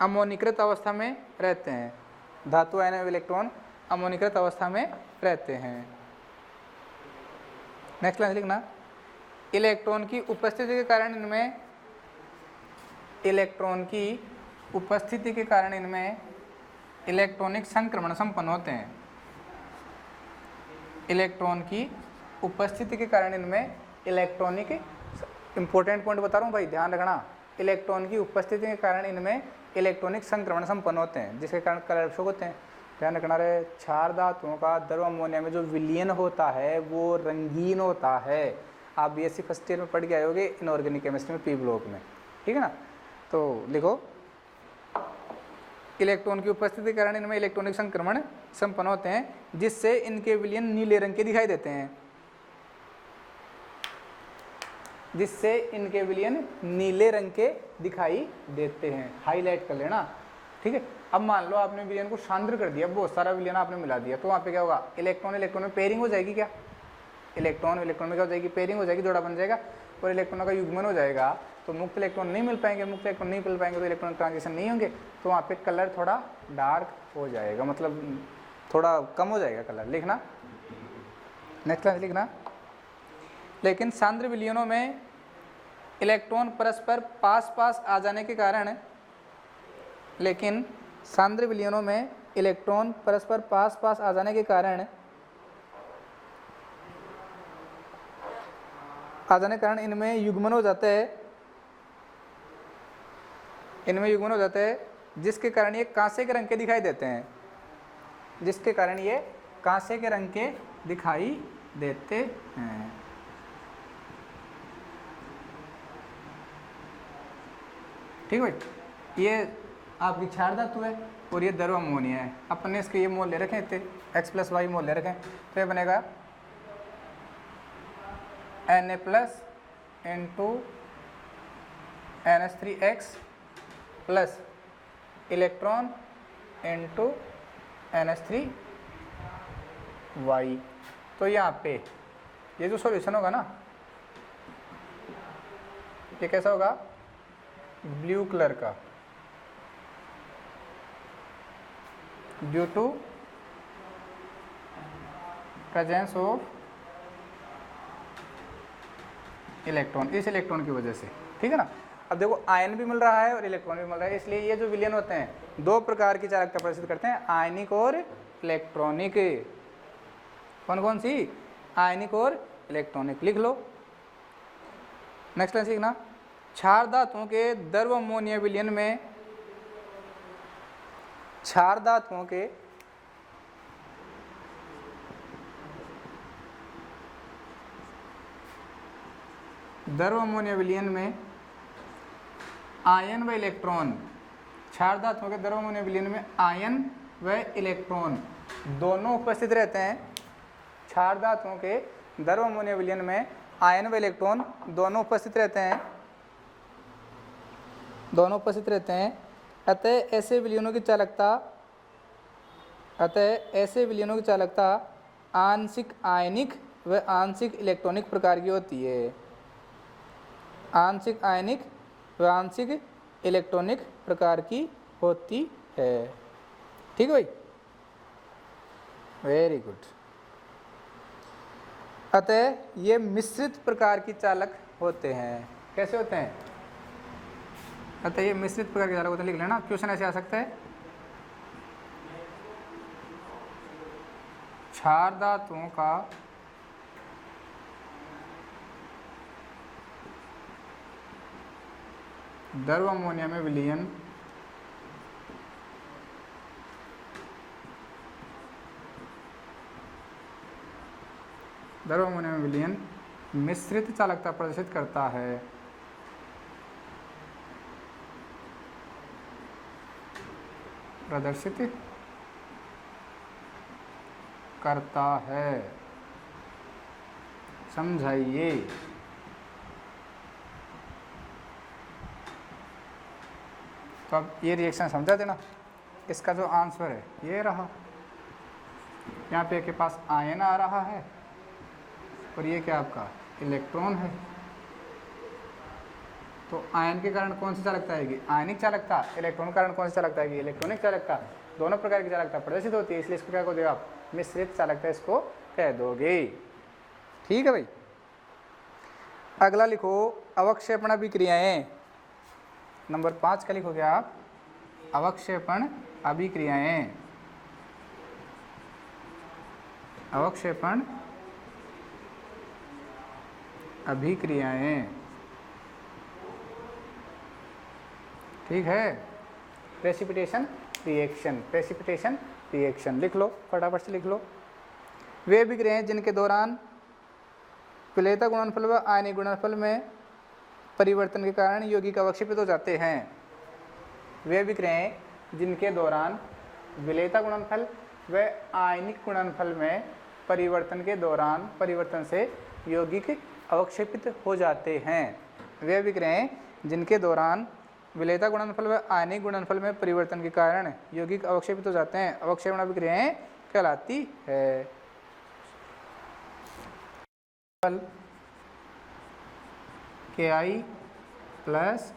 Speaker 1: अमोनीकृत अवस्था में रहते हैं। धातु आयन एवं इलेक्ट्रॉन अमोनीकृत अवस्था में रहते हैं। नेक्स्ट लाइन लिखना, इलेक्ट्रॉन की उपस्थिति के कारण इनमें, इलेक्ट्रॉन की उपस्थिति के कारण इनमें इलेक्ट्रॉनिक संक्रमण संपन्न होते हैं। इलेक्ट्रॉन की उपस्थिति के कारण इनमें इलेक्ट्रॉनिक, इंपॉर्टेंट पॉइंट बता रहा हूँ भाई, ध्यान रखना, इलेक्ट्रॉन की उपस्थिति के कारण इनमें इलेक्ट्रॉनिक संक्रमण संपन्न होते हैं, जिसके कारण कलर शो होते हैं। ध्यान रखना रे, क्षार धातुओं का द्रव अमोनिया में जो विलयन होता है वो रंगीन होता है। आप BSc फर्स्ट ईयर में पढ़ के आए होगे इनऑर्गेनिक केमिस्ट्री में, P ब्लॉक में। ठीक है ना, तो लिखो, इलेक्ट्रॉन की उपस्थिति के कारण इनमें इलेक्ट्रॉनिक संक्रमण संपन्न होते हैं, जिससे इनके विलयन नीले रंग के दिखाई देते हैं, जिससे इनके विलयन नीले रंग के दिखाई देते हैं। हाईलाइट कर लेना। ठीक है, अब मान लो आपने विलयन को सांद्र कर दिया, बहुत सारा विलयन आपने मिला दिया, तो वहाँ पे क्या होगा? इलेक्ट्रॉन इलेक्ट्रॉन में पेयरिंग हो जाएगी। क्या इलेक्ट्रॉन इलेक्ट्रॉन में क्या हो जाएगी? पेयरिंग हो जाएगी, जोड़ा बन जाएगा और इलेक्ट्रॉनों का युग्मन हो जाएगा। तो मुक्त इलेक्ट्रॉन नहीं मिल पाएंगे, मुक्त इलेक्ट्रॉन नहीं मिल पाएंगे तो इलेक्ट्रॉन ट्रांजिशन नहीं होंगे, तो वहाँ पे कलर थोड़ा डार्क हो जाएगा, मतलब थोड़ा कम हो जाएगा कलर। लिखना, नेक्स्ट क्लास लिखना, लेकिन सांद्र विलयनों में इलेक्ट्रॉन परस्पर पास पास आ जाने के कारण, लेकिन सांद्र विलयनों में इलेक्ट्रॉन परस्पर पास पास आ जाने के कारण आ जाने के कारण इनमें युग्मन हो जाता है, इनमें युग्मन हो जाता है, जिसके कारण ये कांसे के रंग के दिखाई देते हैं, जिसके कारण ये कांसे के रंग के दिखाई देते हैं। ठीक है भाई, ये आपकी क्षार धातु है और ये द्रव अमोनिया है। अपन ने इसके ये मोल ले रखे थे, x+y मोल ले रखे हैं, तो ये बनेगा Na+ into NH3x plus electron into NH3y। तो यहाँ पे ये जो सॉल्यूशन होगा ना, ये कैसा होगा, ब्लू कलर का, due to presence of electron, इस इलेक्ट्रॉन की वजह से। ठीक है ना। अब देखो आयन भी मिल रहा है और इलेक्ट्रॉन भी मिल रहा है, इसलिए ये जो विलयन होते हैं दो प्रकार की चालकता प्रदर्शित करते हैं, आयनिक और इलेक्ट्रॉनिक। कौन कौन सी, आयनिक और इलेक्ट्रॉनिक, लिख लो। नेक्स्ट लाइन सीखना, क्षार धातुओं के द्रव अमोनिया विलयन में, क्षार धातुओं के द्रव अमोनिया विलयन में आयन व इलेक्ट्रॉन, क्षार धातुओं के द्रव अमोनिया विलयन में आयन व इलेक्ट्रॉन दोनों उपस्थित रहते हैं। क्षार धातुओं के द्रव अमोनिया विलयन में आयन व इलेक्ट्रॉन दोनों उपस्थित रहते हैं, दोनों उपस्थित रहते हैं। अतः ऐसे विलयनों की चालकता, अतः ऐसे विलयनों की चालकता आंशिक आयनिक व आंशिक इलेक्ट्रॉनिक प्रकार की होती है, आंशिक आयनिक व आंशिक इलेक्ट्रॉनिक प्रकार की होती है। ठीक है भाई, वेरी गुड। अतः ये मिश्रित प्रकार की चालक होते हैं। कैसे होते हैं, अतः ये मिश्रित प्रकार के चालक होते हैं, लिख लेना। क्वेश्चन ऐसे आ सकता है, क्षार धातुओं का द्रव अमोनिया में विलयन द्रव अमोनिया में विलयन मिश्रित चालकता प्रदर्शित करता है। प्रदर्शित करता है, समझाइए। तो अब ये रिएक्शन समझा देना। इसका जो आंसर है ये रहा, यहाँ पे के पास आयन आ रहा है और ये क्या आपका इलेक्ट्रॉन है। तो आयन के कारण कौन सी चालकता आएगी, आयनिक चालकता। इलेक्ट्रॉन के कारण कौन सी चालकता आएगी, इलेक्ट्रॉनिक चालकता। दोनों प्रकार की चालकता प्रदर्शित होती है, इसलिए इसको क्या कहोगे आप, मिश्रित चालकता इसको कह दोगे। ठीक है भाई। अगला लिखो अवक्षेपण अभिक्रियाएं। नंबर 5 का लिखोगे आप अवक्षेपण अभिक्रियाएं। अवक्षेपण अभिक्रियाएं, ठीक है। प्रेसिपिटेशन रिएक्शन, प्रेसिपिटेशन रिएक्शन लिख लो, फटाफट से लिख लो। वे अभिक्रियाएं जिनके दौरान विलेयता गुणनफल व आयनिक गुणनफल में परिवर्तन के कारण यौगिक अवक्षेपित हो जाते हैं। वे अभिक्रियाएं जिनके दौरान विलेयता गुणनफल व आयनिक गुणनफल में परिवर्तन के दौरान परिवर्तन से यौगिक अवक्षेपित हो जाते हैं। वे अभिक्रियाएं जिनके दौरान विलेयता गुणनफल व आयनिक गुणनफल में परिवर्तन के कारण यौगिक अवक्षेपित हो जाते हैं, अवक्षेपण अभिक्रियाएं कहलाती है। Ki प्लस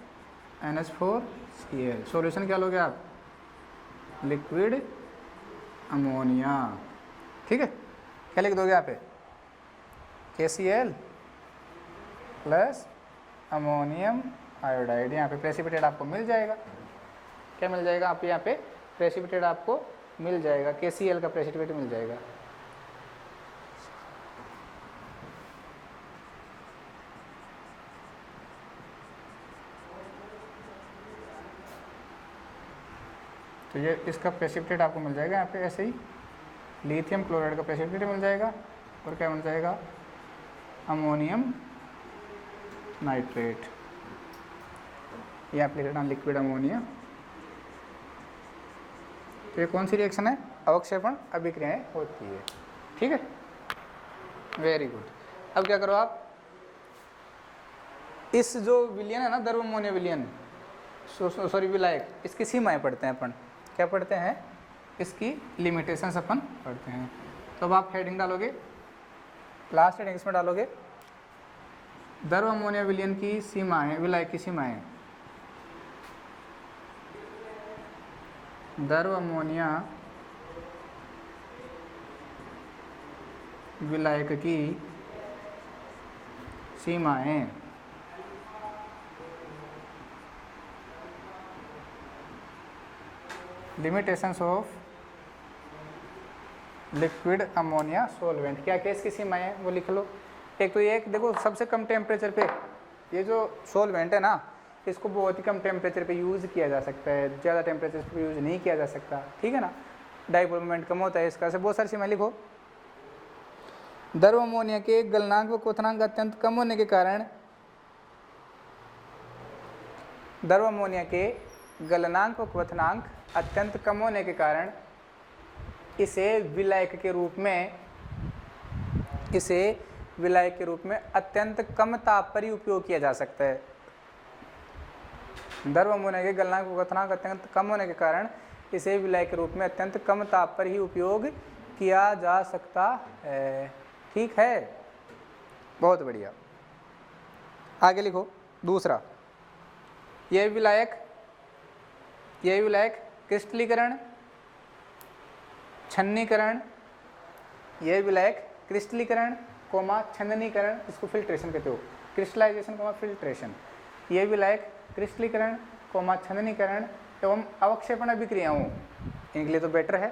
Speaker 1: NH4Cl, सॉल्यूशन क्या लोगे आप, लिक्विड अमोनिया। ठीक है, क्या लिख दोगे यहाँ पे, KCl प्लस अमोनियम आयोडाइड। यहाँ पे प्रेसिपिटेट आपको मिल जाएगा। क्या मिल जाएगा, आप यहाँ पे प्रेसिपिटेट आपको मिल जाएगा, KCl का प्रेसिपिटेट मिल जाएगा। तो ये इसका प्रेसिपिटेट आपको मिल जाएगा यहाँ पे ऐसे ही, लिथियम क्लोराइड का प्रेसिपिटेट मिल जाएगा और क्या मिल जाएगा, अमोनियम नाइट्रेट। ये आप लिख लेना लिक्विड अमोनिया। तो ये कौन सी रिएक्शन है, अवक्षेपण अभिक्रियाएं होती है। ठीक है, वेरी गुड। अब क्या करो आप, इस जो विलयन है ना, द्रव अमोनिया विलयन, सॉरी विलायक, इसकी सीमाएं पढ़ते हैं अपन। क्या पढ़ते हैं, इसकी लिमिटेशंस अपन पढ़ते हैं। तो अब आप हेडिंग डालोगे, लास्ट हेडिंग इसमें डालोगे, द्रव अमोनिया विलयन की सीमाएं, विलायक की सीमाएं। द्रव अमोनिया विलायक की सीमाएं। Limitations of liquid ammonia solvent. क्या क्या इसकी सीमाएं हैं वो लिख लो। एक तो ये देखो, सबसे कम टेम्परेचर पे ये जो सोलवेंट है ना, इसको बहुत ही कम टेम्परेचर पे यूज़ किया जा सकता है, ज़्यादा टेम्परेचर पे यूज़ नहीं किया जा सकता। ठीक है ना, डाइपोल मोमेंट कम होता है इसका। से बहुत सारी सीमाएं लिखो। द्रव अमोनिया के गलनांक व क्वथनांक अत्यंत कम होने के कारण, द्रव अमोनिया के गलनांक व क्वथनांक अत्यंत कम होने के कारण इसे विलायक के रूप में अत्यंत कम ताप पर ही उपयोग किया जा सकता है। द्रव अमोनिया के गलनांक व क्वथनांक अत्यंत कम होने के कारण इसे विलायक के रूप में अत्यंत कम ताप पर ही उपयोग किया जा सकता है। ठीक है, बहुत बढ़िया। आगे लिखो दूसरा, यह विलायक क्रिस्टलीकरण, छन्नीकरण, यह विलायक क्रिस्टलीकरण कोमा छन्नीकरण, इसको फिल्ट्रेशन कहते हो, क्रिस्टलाइजेशन कोमा फिल्ट्रेशन। यह विलायक क्रिस्टलीकरण कोमा छन्नीकरण एवं अवक्षेपण अभिक्रियाओं, इनके लिए तो बेटर है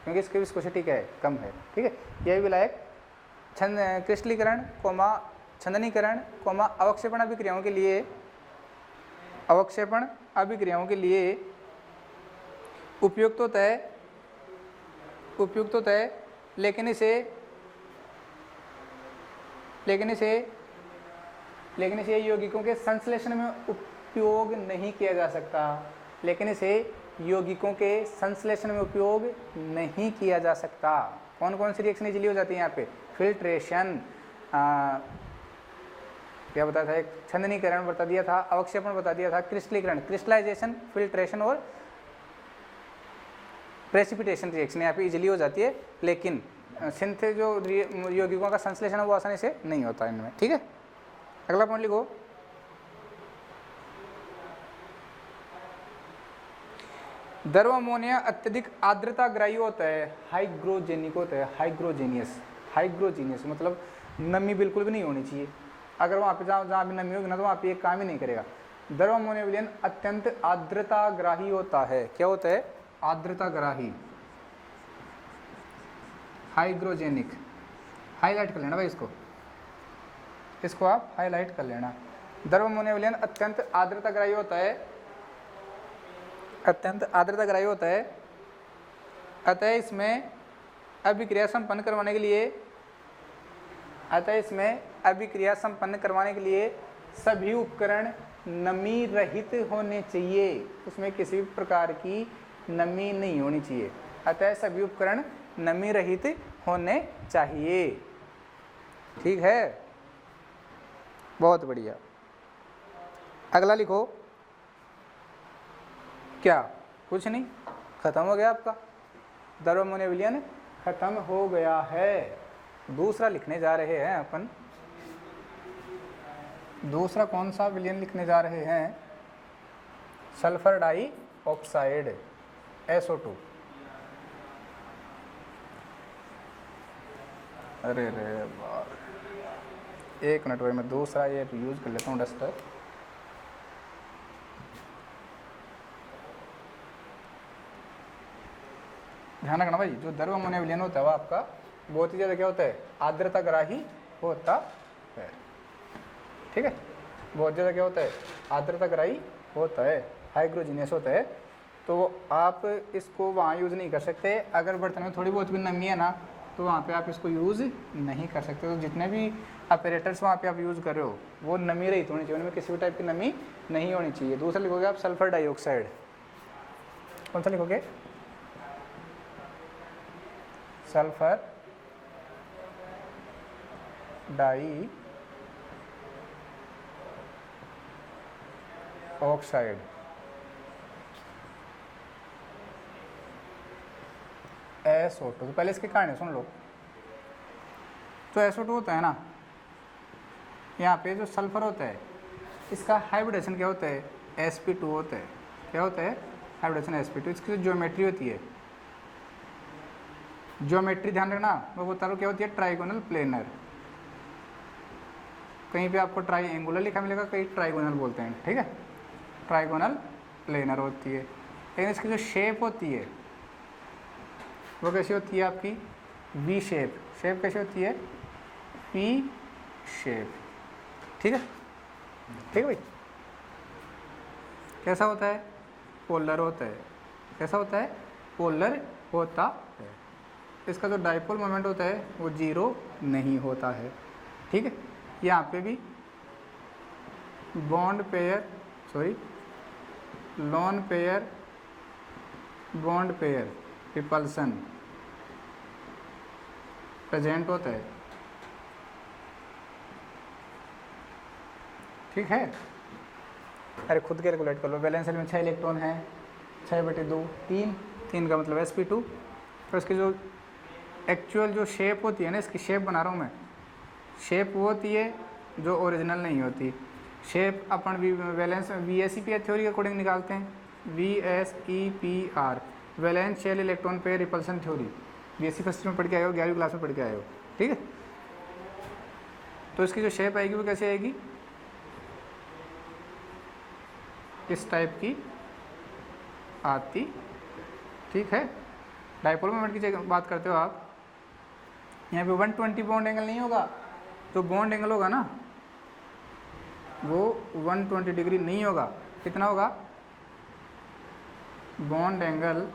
Speaker 1: क्योंकि इसकी विस्कोसिटी क्या है, कम है। ठीक है, यह विलायक क्रिस्टलीकरण कोमा छन्नीकरण कोमा अवक्षेपण अभिक्रियाओं के लिए उपयुक्त होता है, लेकिन इसे यौगिकों के संश्लेषण में उपयोग नहीं किया जा सकता। कौन कौन सी रिएक्शन इजीली हो जाती है यहाँ पे, फिल्ट्रेशन, क्या बताया था, एक छन्नीकरण बता दिया था, अवक्षेपण बता दिया था, क्रिस्टलीकरण, क्रिस्टलाइजेशन, फिल्ट्रेशन और प्रेसिपिटेशन रिएक्शन यहाँ पे इजीली हो जाती है, लेकिन सिंथे जो यौगिकों का संश्लेषण है वो आसानी से नहीं होता इनमें। ठीक है, अगला पॉइंट लिखो, द्रव अमोनिया अत्यधिक आर्द्रताग्राही होता है, हाइग्रोजेनिक होता है, हाइग्रोजीनियस मतलब नमी बिल्कुल भी नहीं होनी चाहिए। अगर वहाँ पे जहाँ भी नमी होगी ना तो वहाँ पे ये काम ही नहीं करेगा। द्रव अमोनिया विलयन अत्यंत आर्द्रताग्राही होता है। क्या होता है, आर्द्रताग्राही, हाइग्रोजेनिक। हाईलाइट कर लेना भाई इसको आप हाईलाइट कर लेना। द्रव अमोनिया विलयन अत्यंत आर्द्रताग्राही होता है, अतः इसमें अभिक्रिया संपन्न करवाने के लिए सभी उपकरण नमी रहित होने चाहिए। उसमें किसी भी प्रकार की नमी नहीं होनी चाहिए, अतः सभी उपकरण नमी रहित होने चाहिए। ठीक है, बहुत बढ़िया। अगला लिखो, क्या, कुछ नहीं, खत्म हो गया आपका द्रव अमोनिया विलयन, खत्म हो गया है। दूसरा लिखने जा रहे हैं अपन। दूसरा कौन सा विलयन लिखने जा रहे हैं, सल्फर डाई ऑक्साइड, SO2। अरे बार, एक मिनट भाई, मैं दूसरा ये यूज कर लेता हूँ डस्टर। ध्यान रखना भाई, जो द्रव अमोनिया विलयन होता है वो आपका बहुत ही ज़्यादा क्या होता है, आर्द्रताग्राही होता है। ठीक है, बहुत ज़्यादा क्या होता है, आर्द्रताग्राही होता है, हाइग्रोजीनियस होता है। तो आप इसको वहाँ यूज़ नहीं कर सकते। अगर बर्तन में थोड़ी बहुत भी नमी है ना तो वहाँ पे आप इसको यूज़ नहीं कर सकते। तो जितने भी ऑपरेटर्स वहाँ पे आप यूज़ कर रहे हो वो नमी रहित होनी चाहिए, उनमें किसी भी टाइप की नमी नहीं होनी चाहिए। दूसरा लिखोगे आप सल्फर डाइऑक्साइड, कौन सा लिखोगे? Sulphur die oxide. SO2, तो पहले इसकी कहानी सुन लो। तो SO2 होता है ना, यहाँ पे जो सल्फर होता है इसका हाइब्रिडेशन क्या होता है? sp2 होता है। क्या होता है? Hybridisation sp2। इसकी जो ज्योमेट्री होती है, ज्योमेट्री ध्यान रखना, मैं बता रहा हूँ क्या होती है, ट्राइगोनल प्लेनर। कहीं पे आपको ट्राइएंगुलर लिखा मिलेगा, कहीं ट्राइगोनल बोलते हैं, ठीक है। ट्राइगोनल प्लेनर होती है। लेकिन इसकी जो शेप होती है वो कैसी होती है आपकी? V shape. शेप कैसी होती है? पी शेप, ठीक है। ठीक है भाई। कैसा होता है? पोलर होता है। कैसा होता है? पोलर होता है। इसका जो डाइपोल मोमेंट होता है वो 0 नहीं होता है, ठीक है। यहाँ पे भी bond pair, sorry lone pair, bond pair repulsion present होता है, ठीक है। अरे खुद कैलकुलेट कर लो। वैलेंस शेल में 6 इलेक्ट्रॉन हैं, 6/2, 3 का मतलब sp2। तो इसकी जो एक्चुअल जो शेप होती है ना, इसकी शेप बना रहा हूँ मैं, शेप वो होती है जो ओरिजिनल नहीं होती। शेप अपन वैलेंस VSEPR थ्योरी के अकॉर्डिंग निकालते हैं, VSEPR valence shell electron pair repulsion theory. BSc first में पढ़ के आए हो, 11वीं क्लास में पढ़ के आए हो, ठीक है। तो इसकी जो शेप आएगी वो कैसे आएगी? इस टाइप की आती, ठीक है। डाइपोल मोमेंट की बात करते हो आप, यहाँ पे 120 बॉन्ड एंगल नहीं होगा। जो बॉन्ड एंगल होगा ना वो 120 डिग्री नहीं होगा। कितना होगा? Bond angle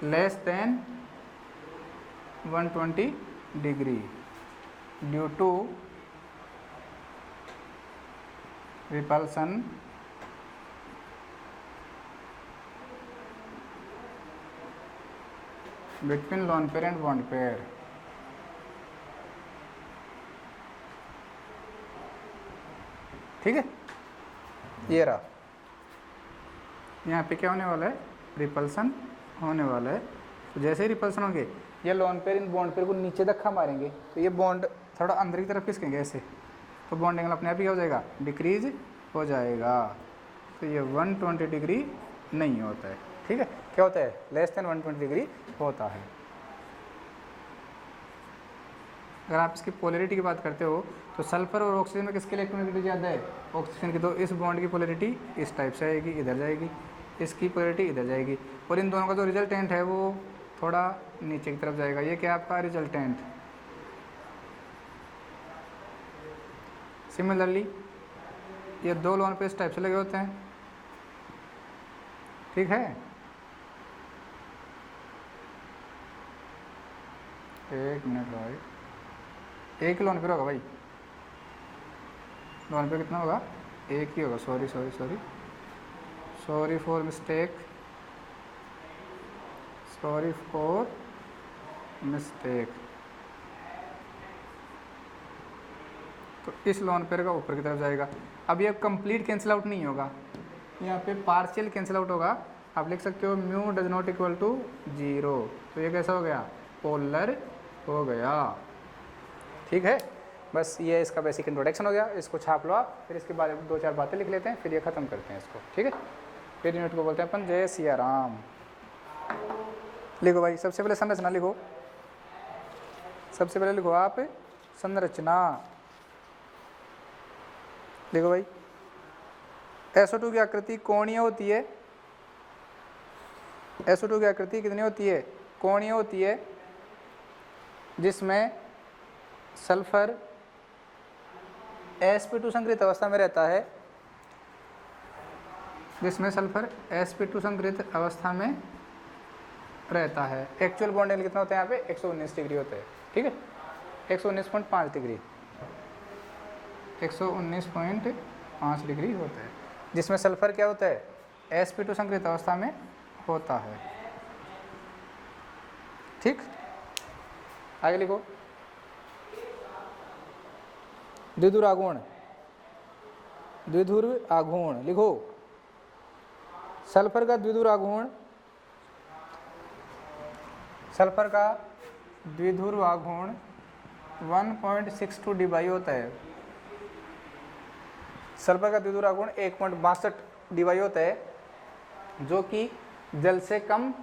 Speaker 1: less than 120 degree due to repulsion between lone pair and bond pair. ठीक है, ये रहा। यहाँ पे क्या होने वाला है? रिपल्सन होने वाला है। तो जैसे ही रिपल्सन होंगे ये lone pair in bond pair को नीचे धक्का मारेंगे तो ये बॉन्ड थोड़ा अंदर की तरफ खिसकेंगे ऐसे, तो बॉन्ड एंगल अपने आप ही क्या हो जाएगा? डिक्रीज हो जाएगा। तो ये 120 डिग्री नहीं होता है, ठीक है। क्या होता है? लेस देन 120 डिग्री होता है। अगर आप इसकी पोलैरिटी की बात करते हो तो सल्फर और ऑक्सीजन में किसकी इलेक्ट्रॉनिक ज़्यादा है? ऑक्सीजन की। तो इस बॉन्ड की पोलैरिटी इस टाइप से आएगी, इधर जाएगी, इसकी पोलैरिटी इधर जाएगी, और इन दोनों का जो रिजल्टेंट है वो थोड़ा नीचे की तरफ जाएगा। ये क्या आपका रिजल्टेंट? सिमिलरली ये दो लोन पे इस टाइप से लगे होते हैं, ठीक है। एक मिनट भाई, एक लोन पे होगा भाई, लोन पे कितना होगा? एक ही होगा। Sorry sorry sorry sorry for mistake, sorry for mistake. तो इस लोन पेयर का ऊपर की तरफ जाएगा। अब ये कंप्लीट कैंसिल आउट नहीं होगा, यहाँ पे पार्शियल कैंसिल आउट होगा। आप लिख सकते हो mu does not equal to 0। तो ये कैसा हो गया? पोलर हो गया, ठीक है। बस ये इसका बेसिक इंट्रोडक्शन हो गया। इसको छाप लो आप, फिर इसके बाद 2-4 बातें लिख लेते हैं, फिर ये ख़त्म करते हैं इसको, ठीक है। फिर यूनिट को बोलते हैं अपन जय सिया राम। लिखो भाई, सबसे पहले संरचना लिखो। सबसे पहले लिखो आप संरचना, लिखो भाई। SO2 की आकृति कोणीय होती है। SO2 की आकृति कितनी होती है? कोणीय होती है, जिसमें सल्फर sp2 संकृत अवस्था में रहता है जिसमें सल्फर sp2 संकरित अवस्था में रहता है। एक्चुअल बॉन्ड एंगल कितना होता है यहाँ पे 119 डिग्री होता है, ठीक है, 119.5 डिग्री, 119.5 डिग्री होता है, जिसमें सल्फर क्या होता है sp2 संकरित अवस्था में होता है। ठीक, आगे लिखो द्विध्रुव आघूर्ण, द्विध्रुव आघूर्ण लिखो। सल्फर का द्विध्रुव आघूर्ण, सल्फर का द्विध्रुव आघूर्ण 1.62 डिबाई होता है। सल्फर का द्विध्रुव आघूर्ण 1.62 डिबाई होता है, जो कि जल से कम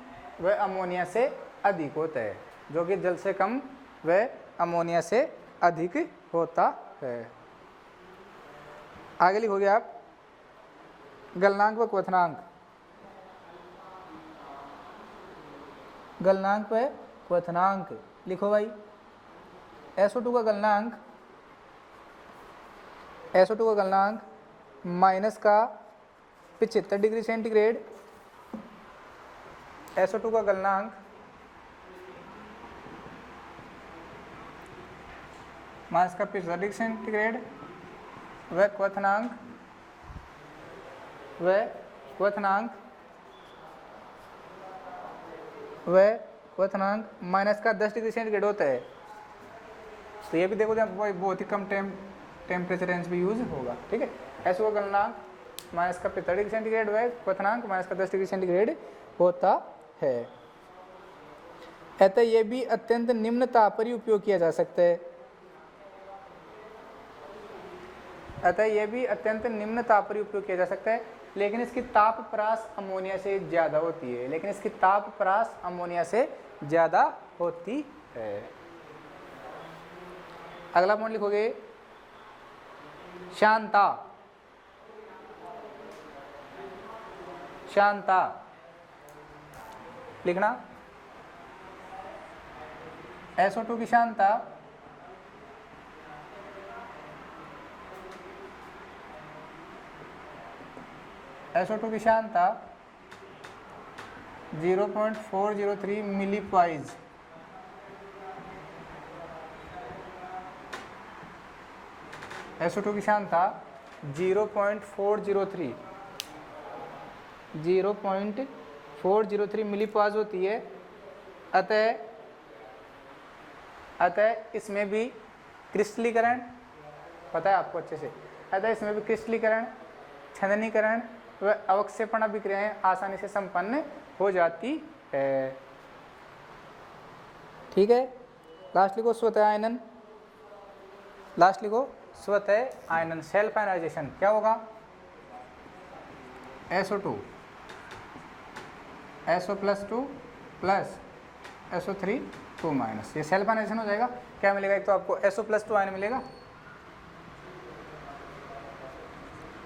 Speaker 1: व अमोनिया से अधिक होता है, जो कि जल से कम व अमोनिया से अधिक होता है। आगे लिखोगे आप गलनांक व क्वथनांक, गलनांक व क्वथनांक लिखो भाई। SO2 का गलनांक, SO2 का गलनांक माइनस का 75 डिग्री सेंटीग्रेड, SO2 का गलनांक माइनस का 75 डिग्री सेंटीग्रेड व क्वथनांक, व क्वथनांक, व क्वथनांक माइनस का 10 डिग्री सेंटीग्रेड होता है। तो ये भी देखो बहुत ही कम टेम्परेचर रेंज भी यूज होगा, ठीक है। SO का गलनांक माइनस का 75 डिग्री सेंटीग्रेड व क्वथनांक माइनस का 10 डिग्री सेंटीग्रेड होता है। अतः ये भी अत्यंत निम्न ताप पर ही उपयोग किया जा सकता है। अतः यह भी अत्यंत निम्न ताप पर उपयोग किया जा सकता है, लेकिन इसकी ताप परास अमोनिया से ज़्यादा होती है, लेकिन इसकी ताप परास अमोनिया से ज़्यादा होती है। अगला पॉइंट लिखोगे शांता, शांता लिखना। SO2 की शांता SO2 की शांता 0.403 मिलीपाइज, SO2 की शांता 0.403 मिलीपाज होती है। अतः इसमें भी क्रिस्टलीकरण पता है आपको अच्छे से, अतः इसमें भी क्रिस्टलीकरण, छंदनीकरण व अवक्षेपण अभिक्रियाएं आसानी से संपन्न हो जाती है। ठीक है, लास्ट लिखो स्वतः आयनन, लास्ट लिखो स्वतः आयनन, सेल्फ आयनाइजेशन क्या होगा SO2 SO+2 plus SO3 2 minus, ये सेल्फ आयनाइजेशन हो जाएगा। क्या मिलेगा, एक तो आपको SO+2 आयन मिलेगा,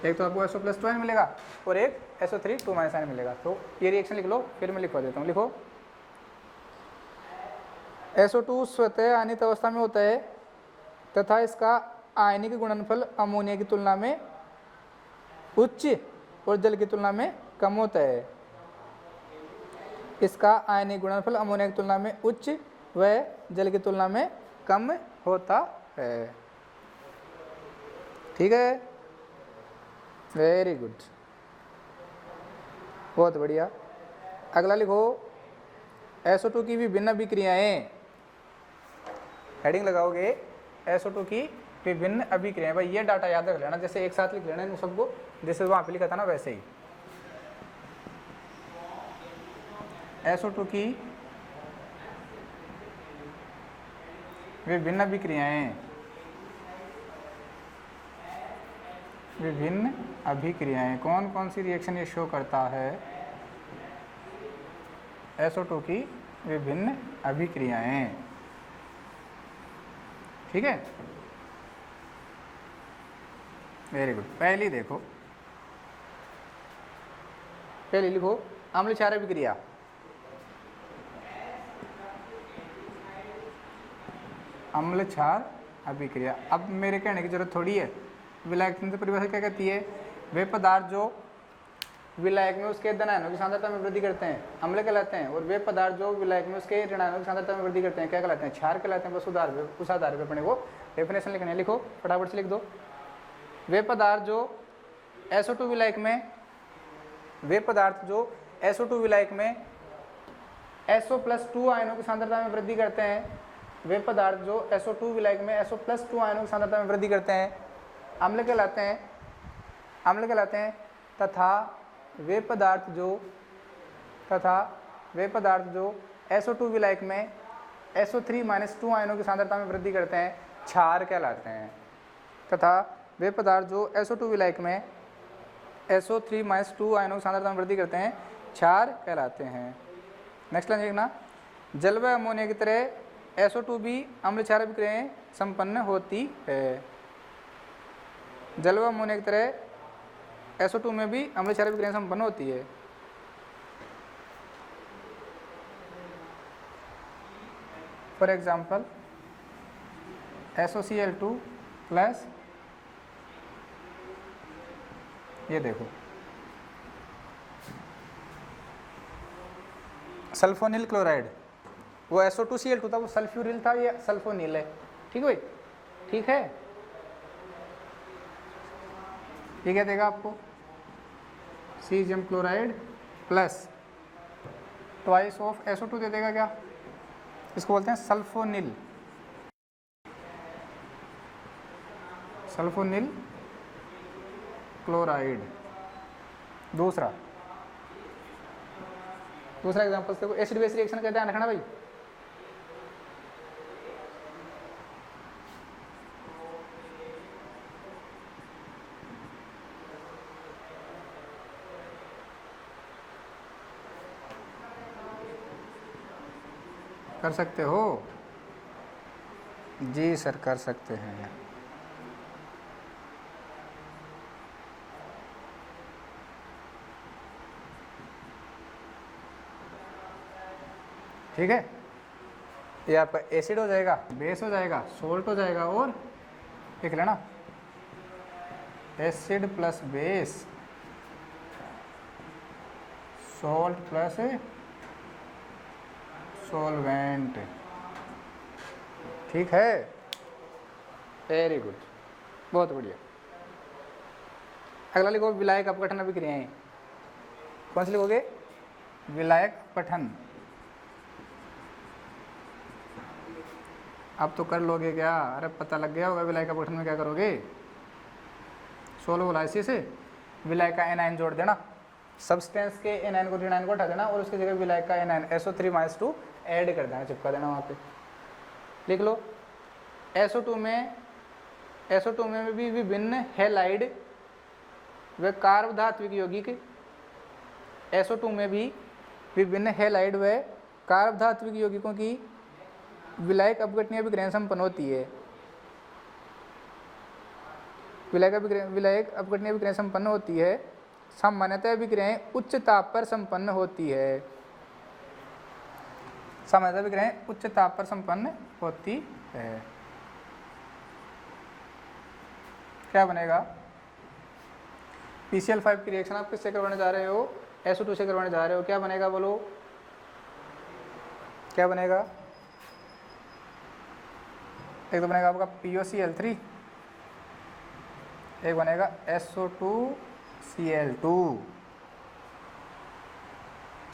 Speaker 1: एक तो आपको SO+2 आयन मिलेगा और एक SO3 2 माइनस आयन मिलेगा। तो ये रिएक्शन लिख लो, फिर मैं लिखवा देता हूँ। लिखो SO2 स्वतः आयनित अवस्था में होता है तथा इसका आयनिक गुणनफल अमोनिया की तुलना में उच्च और जल की तुलना में कम होता है। इसका आयनिक गुणनफल अमोनिया की तुलना में उच्च व जल की तुलना में कम होता है। ठीक है, वेरी गुड, बहुत बढ़िया। अगला लिखो SO2 की विभिन्न अभिक्रियाएं, हेडिंग लगाओगे SO2 की विभिन्न अभिक्रियाएं। भाई ये डाटा याद रख लेना, जैसे एक साथ लिख लेना इन सबको, जैसे वहाँ पे लिखा था ना वैसे ही। SO2 की विभिन्न अभिक्रियाएं, विभिन्न अभिक्रियाएं, कौन कौन सी रिएक्शन ये शो करता है? SO2 की विभिन्न अभिक्रियाएं। ठीक है, वेरी गुड। पहली देखो, पहले लिखो अम्ल क्षार अभिक्रिया। अम्ल क्षार अभिक्रिया, अब मेरे कहने की जरूरत थोड़ी है। विलायक तंत्र परिभाषा क्या कहती है? वे पदार्थ जो विलायक में उसके धन आयनों की सांद्रता में वृद्धि करते हैं अम्ल कहलाते हैं, और वे पदार्थ जो विलायक में उसके ऋण आयनों की सांद्रता में वृद्धि करते हैं क्या कहलाते हैं? क्षार कहलाते हैं। बस उस आधार पे अपने को डेफिनेशन लिखने, लिखो फटाफट से लिख दो। वे पदार्थ जो SO2 विलायक में, वे पदार्थ जो SO2 विलायक में SO+2 आयनों की सांद्रता में वृद्धि करते हैं, वे पदार्थ जो SO2 विलायक में SO+2 आयनों की सांद्रता में वृद्धि करते हैं अम्ल कहलाते हैं, अम्ल कहलाते हैं। तथा वे पदार्थ जो SO2 विलायक में SO3-2 आयनों की सांद्रता में वृद्धि करते हैं क्षार कहलाते हैं। तथा वे पदार्थ जो SO2 विलायक में SO3-2 आयनों की सांद्रता में वृद्धि करते हैं क्षार कहलाते हैं। नेक्स्ट लाइन देखना, जल व अमोनिया की तरह SO2 भी अम्ल क्षार अभिक्रियाएं संपन्न होती है। जल व अमोनिया की तरह SO2 में भी अम्ल क्षार अभिक्रियाएं संपन्न होती है। फॉर एग्जाम्पल SOCl2 प्लस, ये देखो सल्फोनिल क्लोराइड, वो SO2Cl2 था, वो सल्फ्यूरिल था, ये सल्फोनिल है। ठीक भाई, ठीक है। ये क्या देगा आपको? Caesium chloride plus twice of SO2 दे देगा क्या? इसको बोलते हैं सल्फोनिल, सल्फोनिल क्लोराइड। दूसरा एग्जांपल देखो, एसिड बेस रिएक्शन का ध्यान रखना भाई। कर सकते हो जी सर, कर सकते हैं। ठीक है, ये आपका एसिड हो जाएगा, बेस हो जाएगा, सोल्ट हो जाएगा, और लिख लेना acid plus base, salt plus solvent. ठीक है, वेरी गुड, बहुत बढ़िया। अगला लिखो विलायक अपघटन अभिक्रियाएं। कौन सी लिखोगे? विलायक अपघटन। अब तो कर लोगे क्या? अरे पता लग गया होगा विलायक अपघटन में क्या करोगे। सोलवोलाइसिस से विलायक का एनायन जोड़ देना, सब्सटेंस के एनायन को ऋणायन को हटा देना, और उसकी जगह विलायक का एनायन SO3-2 ऐड कर देना, चिपका देना वहाँ पे। लिख लो SO2 में भी विभिन्न हैलाइड व कार्ब धात्विक यौगिक, SO2 में भी विभिन्न हैलाइड व कार्ब धात्विक यौगिकों की विलायक अपघटनीय अभिक्रिया संपन्न होती है। विलायक अपघटनीय अभिक्रिया संपन्न होती है। सामान्यतः अभिक्रियाएं उच्च ताप पर संपन्न होती है। सामान्यतः अभिक्रियाएं उच्च ताप पर संपन्न होती है। क्या बनेगा? PCl5 की रिएक्शन आप किससे करवाने जा रहे हो? SO2 से करवाने जा रहे हो। क्या बनेगा बोलो, क्या बनेगा? एक तो बनेगा आपका POCl3, एक बनेगा SO2Cl2,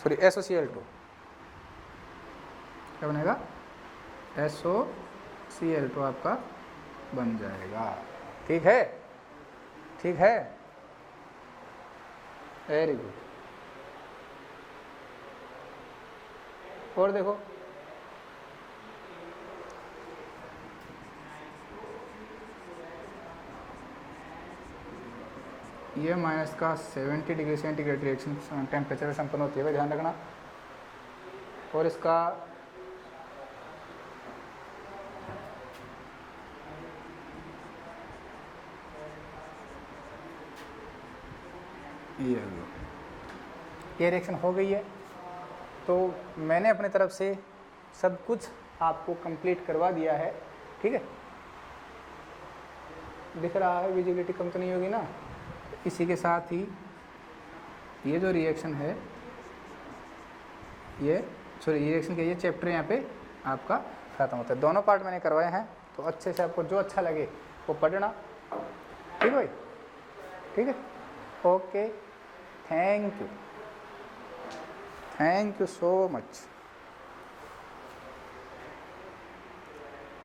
Speaker 1: सॉरी SOCl2। क्या बनेगा? SOCl2 आपका बन जाएगा। ठीक है, ठीक है, वेरी गुड। और देखो ये माइनस का 70 डिग्री सेंटीग्रेड रिएक्शन टेम्परेचर संपन्न होती है, ध्यान रखना। और इसका ये रिएक्शन हो गई है, तो मैंने अपने तरफ से सब कुछ आपको कंप्लीट करवा दिया है। ठीक है, दिख रहा है, विजिबिलिटी कम तो नहीं होगी ना। इसी के साथ ही ये जो रिएक्शन है, ये सॉरी रिएक्शन के ये चैप्टर यहाँ पे आपका ख़त्म होता है। दोनों पार्ट मैंने करवाए हैं, तो अच्छे से आपको जो अच्छा लगे वो पढ़ना। ठीक है भाई, ठीक है, okay, thank you so much.